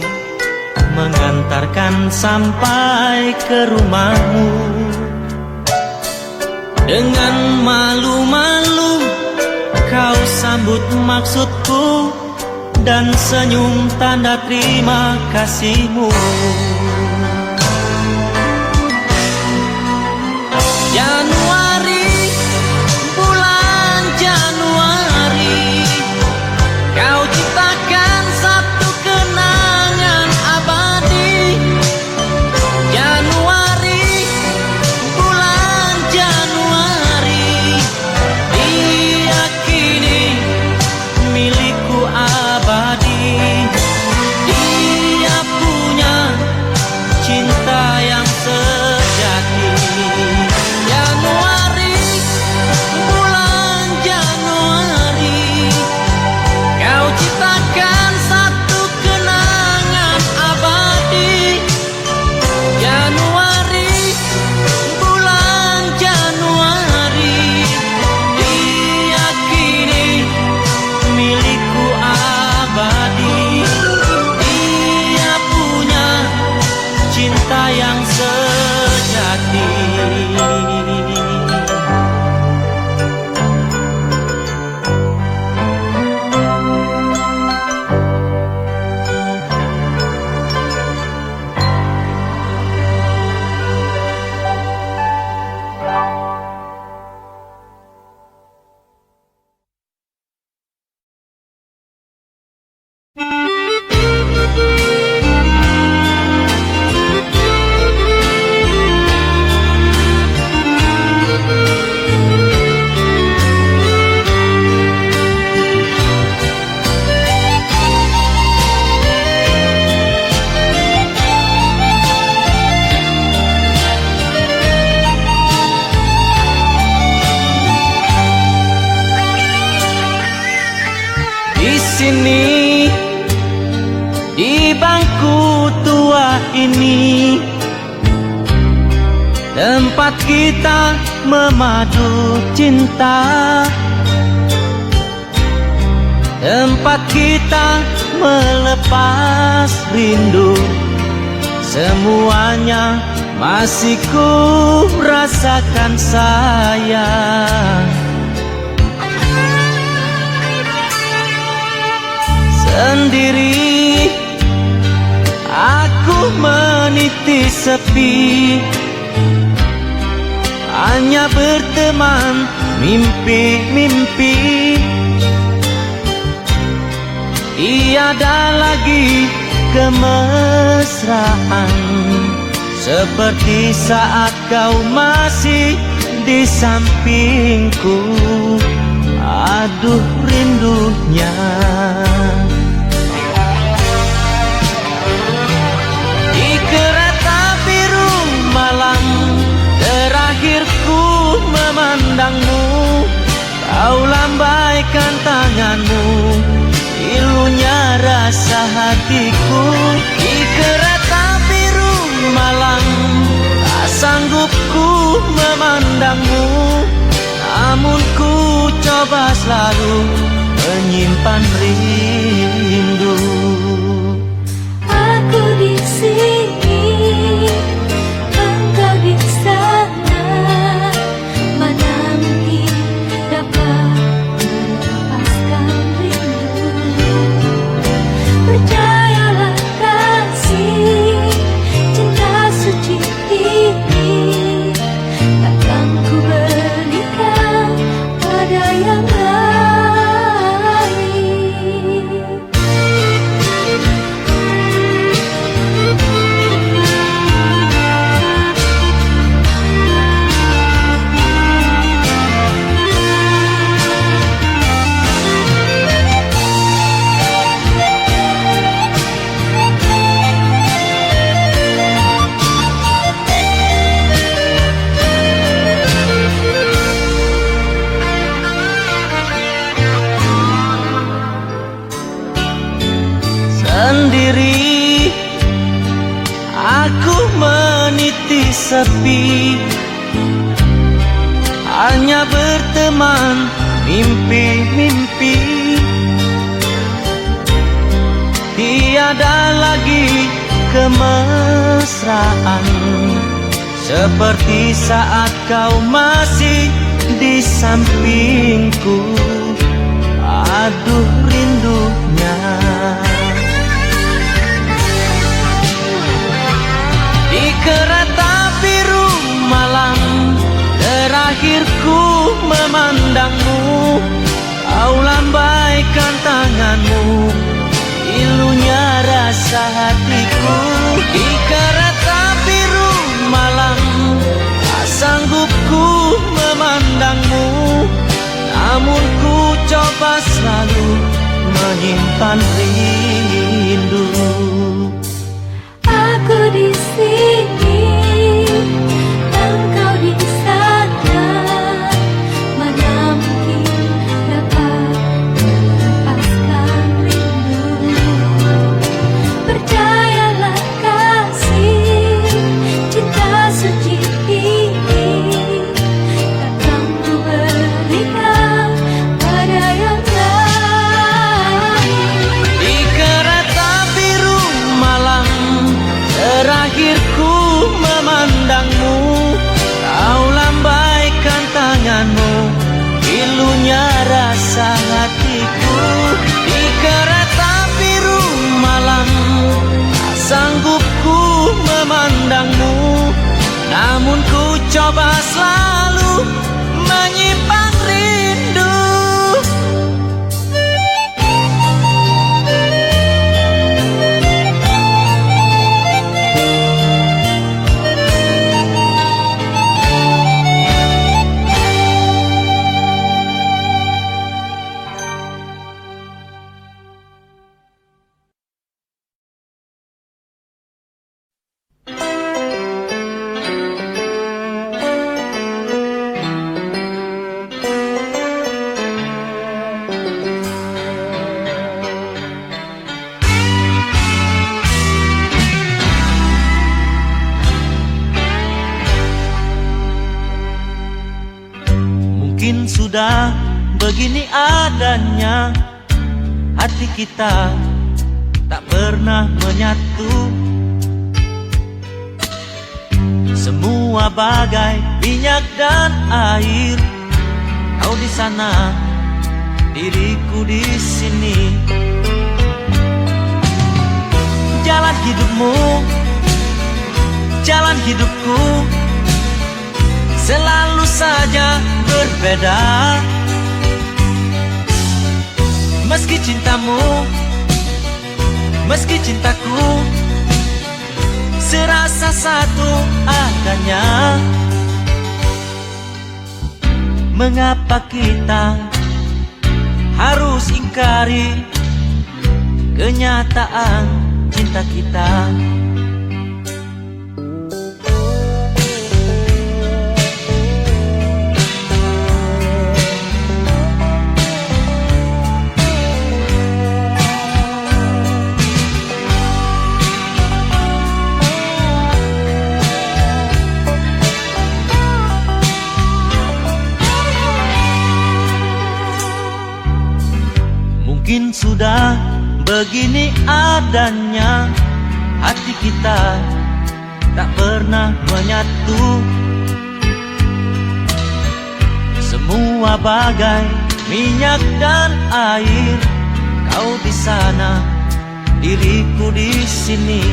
mengantarkan sampai ke rumahmu. Dengan malu-malu kau sambut maksudku, dan senyum tanda terima kasihmu. Januari, bulan Januari, kau ciptakan satu kenangan abadi. Januari, bulan Januari, diyakini milikku abadi. Dia punya cinta yang sejati. Januari, bulan Januari, kau ciptakan satu kenangan abadi. Januari, bulan Januari, diyakini milikku abadi. Dia punya cinta yang sejati. Di sini, di bangku tua ini, tempat kita memadu cinta, tempat kita melepas rindu. Semuanya masih ku rasakan sayang. Sendiri aku meniti sepi, hanya berteman mimpi-mimpi. Tiada lagi kemesraan seperti saat kau masih di sampingku. aduh rindunya. Di kereta biru malam terakhir ku memandangmu, kau lambaikan tanganmu, pilunya rasa hatiku. Di kereta biru malam tak sanggup ku memandangmu, namun ku coba selalu menyimpan rindu. Aku di sini, engkau di sana, mana mungkin dapat melepaskan rindu. Percayalah kasih, cinta suci ini takkan ku berikan pada yang lain. Sendiri aku meniti sepi, hanya berteman mimpi-mimpi. Tiada lagi kemesraan seperti saat kau masih di sampingku. Aduh rindunya. Di kereta biru malam terakhir ku memandangmu, kau lambaikan tanganmu, pilunya rasa hatiku. Di kereta biru malam tak sanggup ku memandangmu, namun ku coba selalu menyimpan rindu. Aku di sini, engkau di sana, mana mungkin dapat melepaskan rindu. Percayalah kasih, cinta suci ini takkan ku berikan pada yang lain. Di kereta biru malam terakhir ku memandangmu, kau lambaikan tanganmu, pilunya rasa hatiku. Di kereta biru malam tak sanggup ku memandangmu, namun ku coba selalu menyimpan rindu. Mungkin sudah begini adanya, hati kita tak pernah menyatu. Semua bagai minyak dan air, kau di sana, diriku di sini. Jalan hidupmu, jalan hidupku, selalu saja berbeda. Meski cintamu, meski cintaku, serasa satu adanya. Mengapa kita harus ingkari kenyataan cinta kita. Mungkin sudah begini adanya, hati kita tak pernah menyatu. Semua bagai minyak dan air, kau di sana, diriku di sini.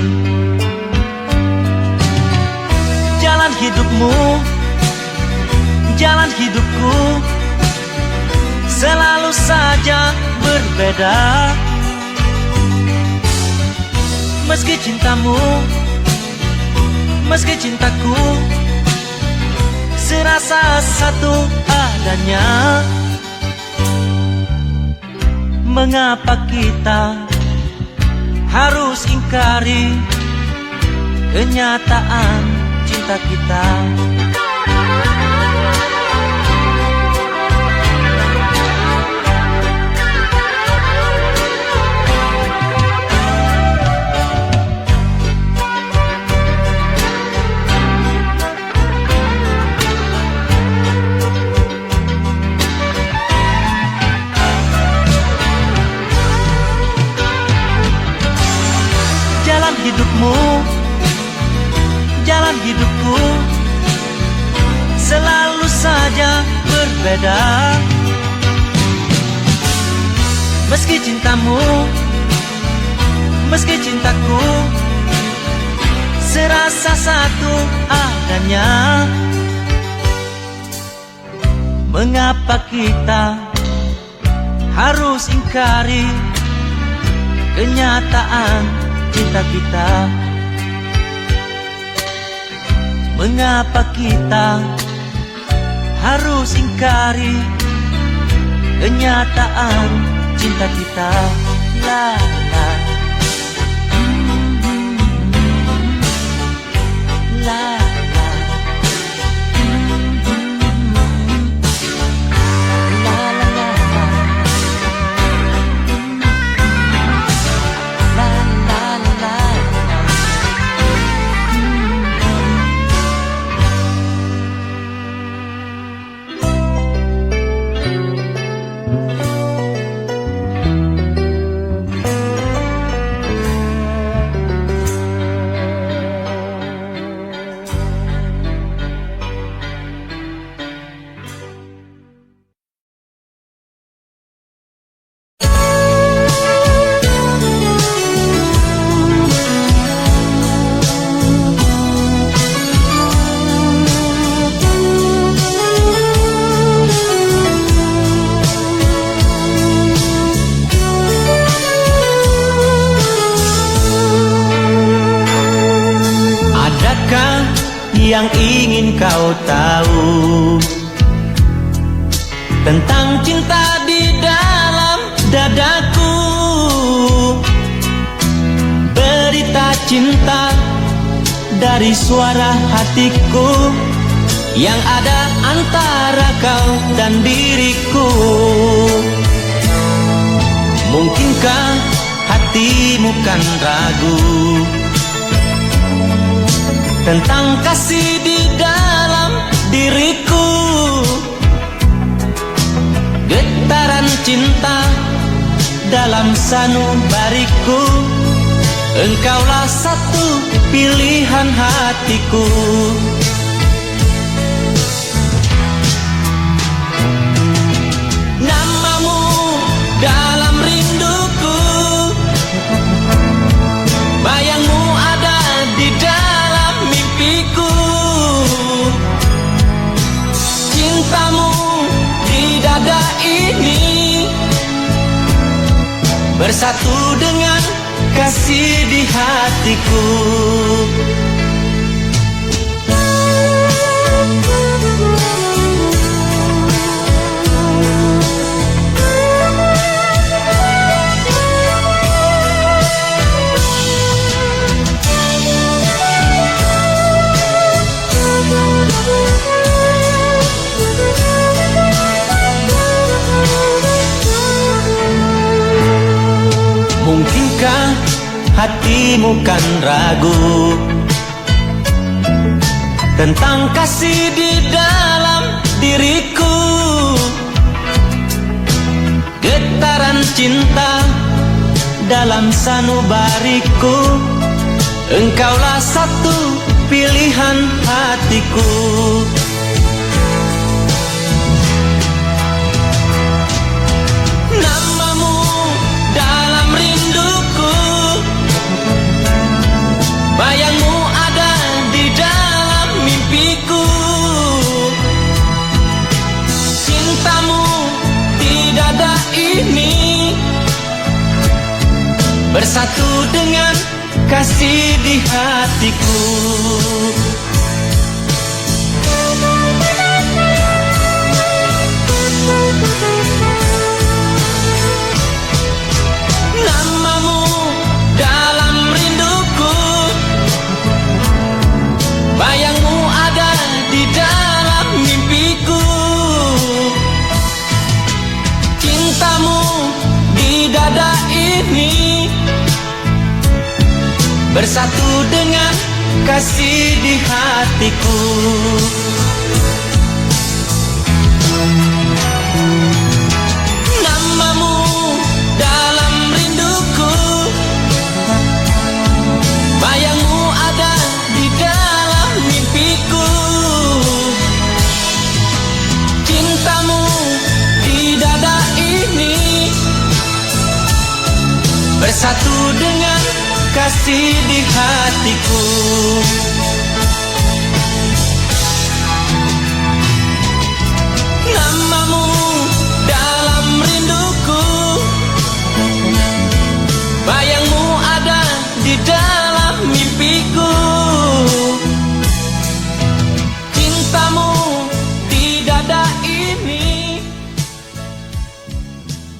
Jalan hidupmu, jalan hidupku, selalu saja berbeda. Meski cintamu, meski cintaku, serasa satu adanya. Mengapa kita harus ingkari kenyataan cinta kita? Jalan hidupmu, jalan hidupku, selalu saja berbeda. Meski cintamu, meski cintaku, serasa satu adanya. Mengapa kita harus ingkari kenyataan cinta kita? Mengapa kita harus ingkari kenyataan cinta kita? La la la la la la yang ingin kau tahu tentang cinta di dalam dadaku? Berita cinta dari suara hatiku yang ada antara kau dan diriku. Mungkinkah hatimu kan ragu tentang kasih di dalam diriku? Getaran cinta dalam sanubariku, engkaulah satu pilihan hatiku. Namamu dalam rinduku, bayangmu ada di dalam mimpiku. Cintamu di dada ini bersatu dengan kasih di hatiku. hatimu kan ragu tentang kasih di dalam diriku. Getaran cinta dalam sanubariku, engkaulah satu pilihan hatiku. Namamu dalam rinduku, bayangmu ada di dalam mimpiku. Cintamu di dada ini bersatu dengan kasih di hatiku. Namamu dalam rinduku, bayangmu ada di dalam mimpiku. Cintamu di dada ini bersatu dengan kasih di hatiku. Namamu dalam rinduku, bayangmu ada di dalam mimpiku. Cintamu di dada ini bersatu dengan kasih di hatiku. Namamu dalam rinduku, bayangmu ada di dalam mimpiku. Cintamu di dada ini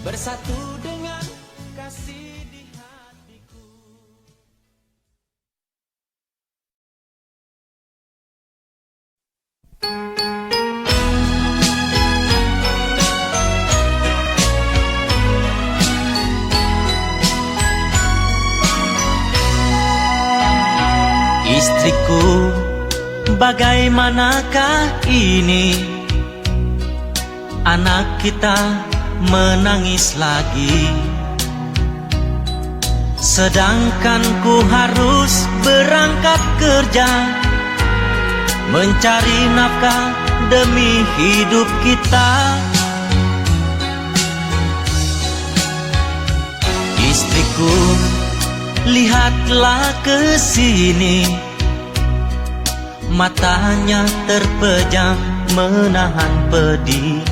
bersatu dengan kasih di hatiku. Istriku, bagaimanakah ini? Anak kita menangis lagi, sedangkan ku harus berangkat kerja, mencari nafkah demi hidup kita. Istriku, lihatlah ke sini, matanya terpejam menahan pedih,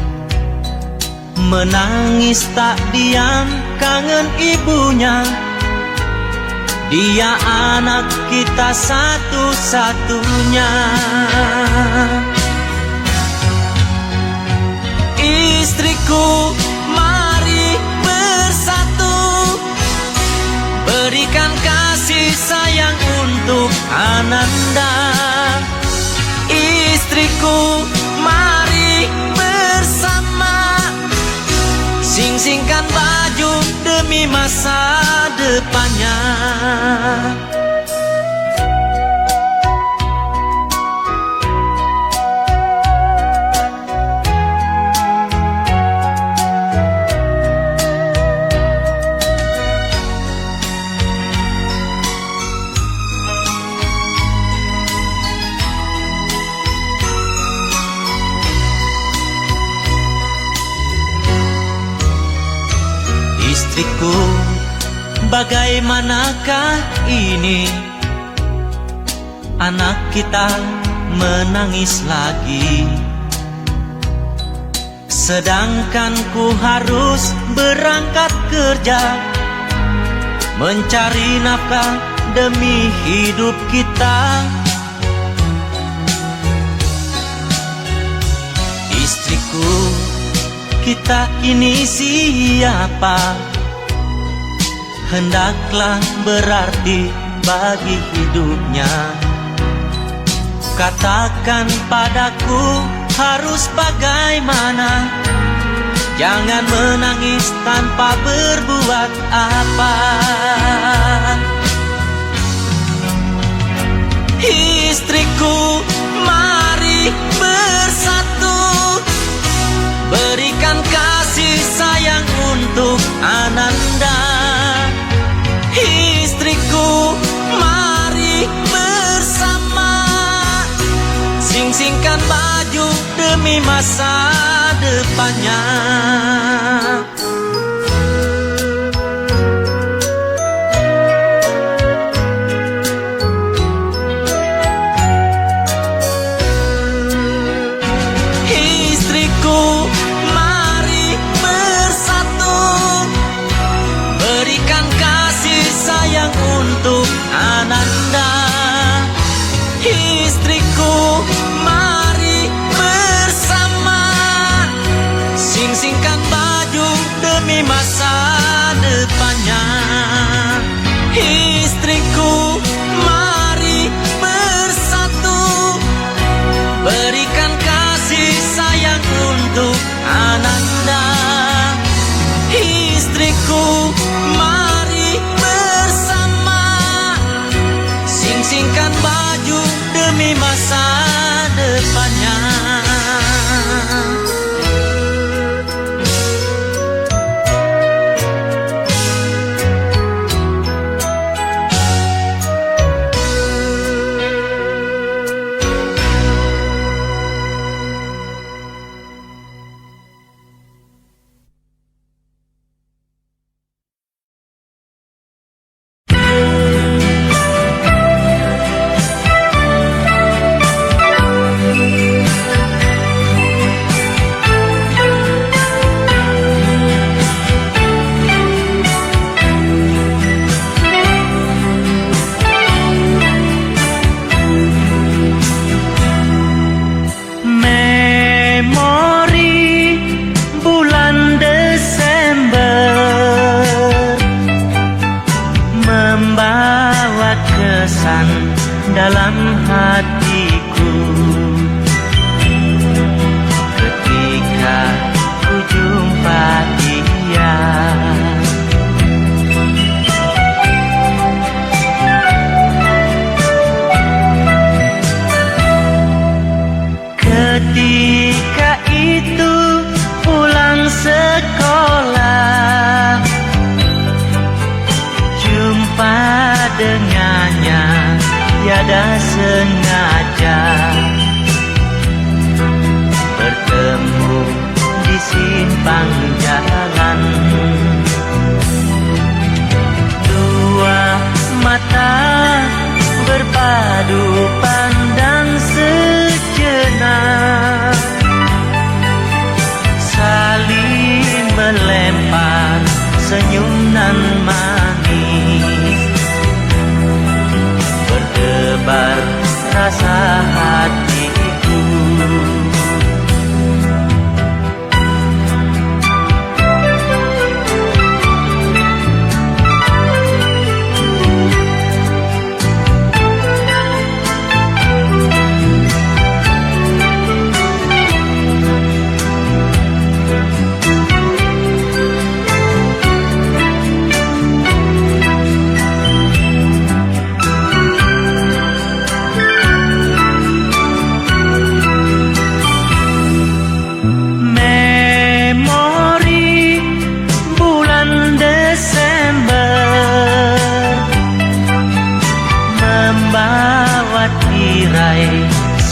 menangis tak diam kangen ibunya. Dia anak kita satu-satunya. Istriku, mari bersatu, berikan kasih sayang untuk Ananda. Istriku, mari bersama, sing-singkan baju demi masa depannya. Istriku, bagaimanakah ini? Anak kita menangis lagi, sedangkan ku harus berangkat kerja, mencari nafkah demi hidup kita. Istriku, kita ini siapa? Hendaklah berarti bagi hidupnya. Katakan padaku harus bagaimana? Jangan menangis tanpa berbuat apa. Istriku, mari bersatu, berikan kasih sayang untuk Ananda. Istriku, mari bersama, sing-singkan baju demi masa depannya. Istriku, mari bersatu, berikan kasih sayang untuk Ananda. Istriku, mari bersama, sing-singkan baju demi masa depannya. Istriku, mari bersatu, berikan kasih sayang untuk Ananda. Istriku, mari bersama, sing-singkan baju demi masa depannya. Dalam hatiku ketika ku jumpa dia, ketika itu pulang sekolah, jumpa dengannya tiada sengaja, bertemu di simpang jalan. Dua mata berpadu pandang sejenak, saling melempar senyum nan manis, berdebar rasa hatiku.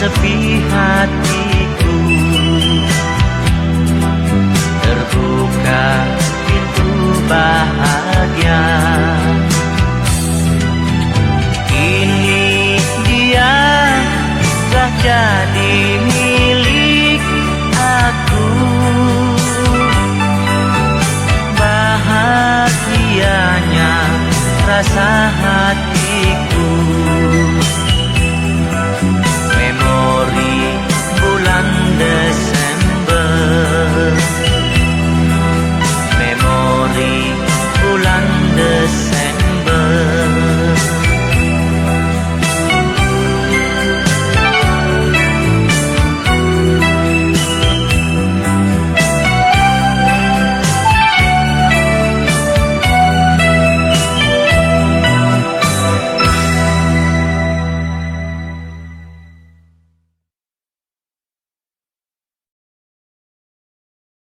Sepi hatiku, terbuka pintu bahagia. Kini dia telah jadi milik aku, bahagianya rasa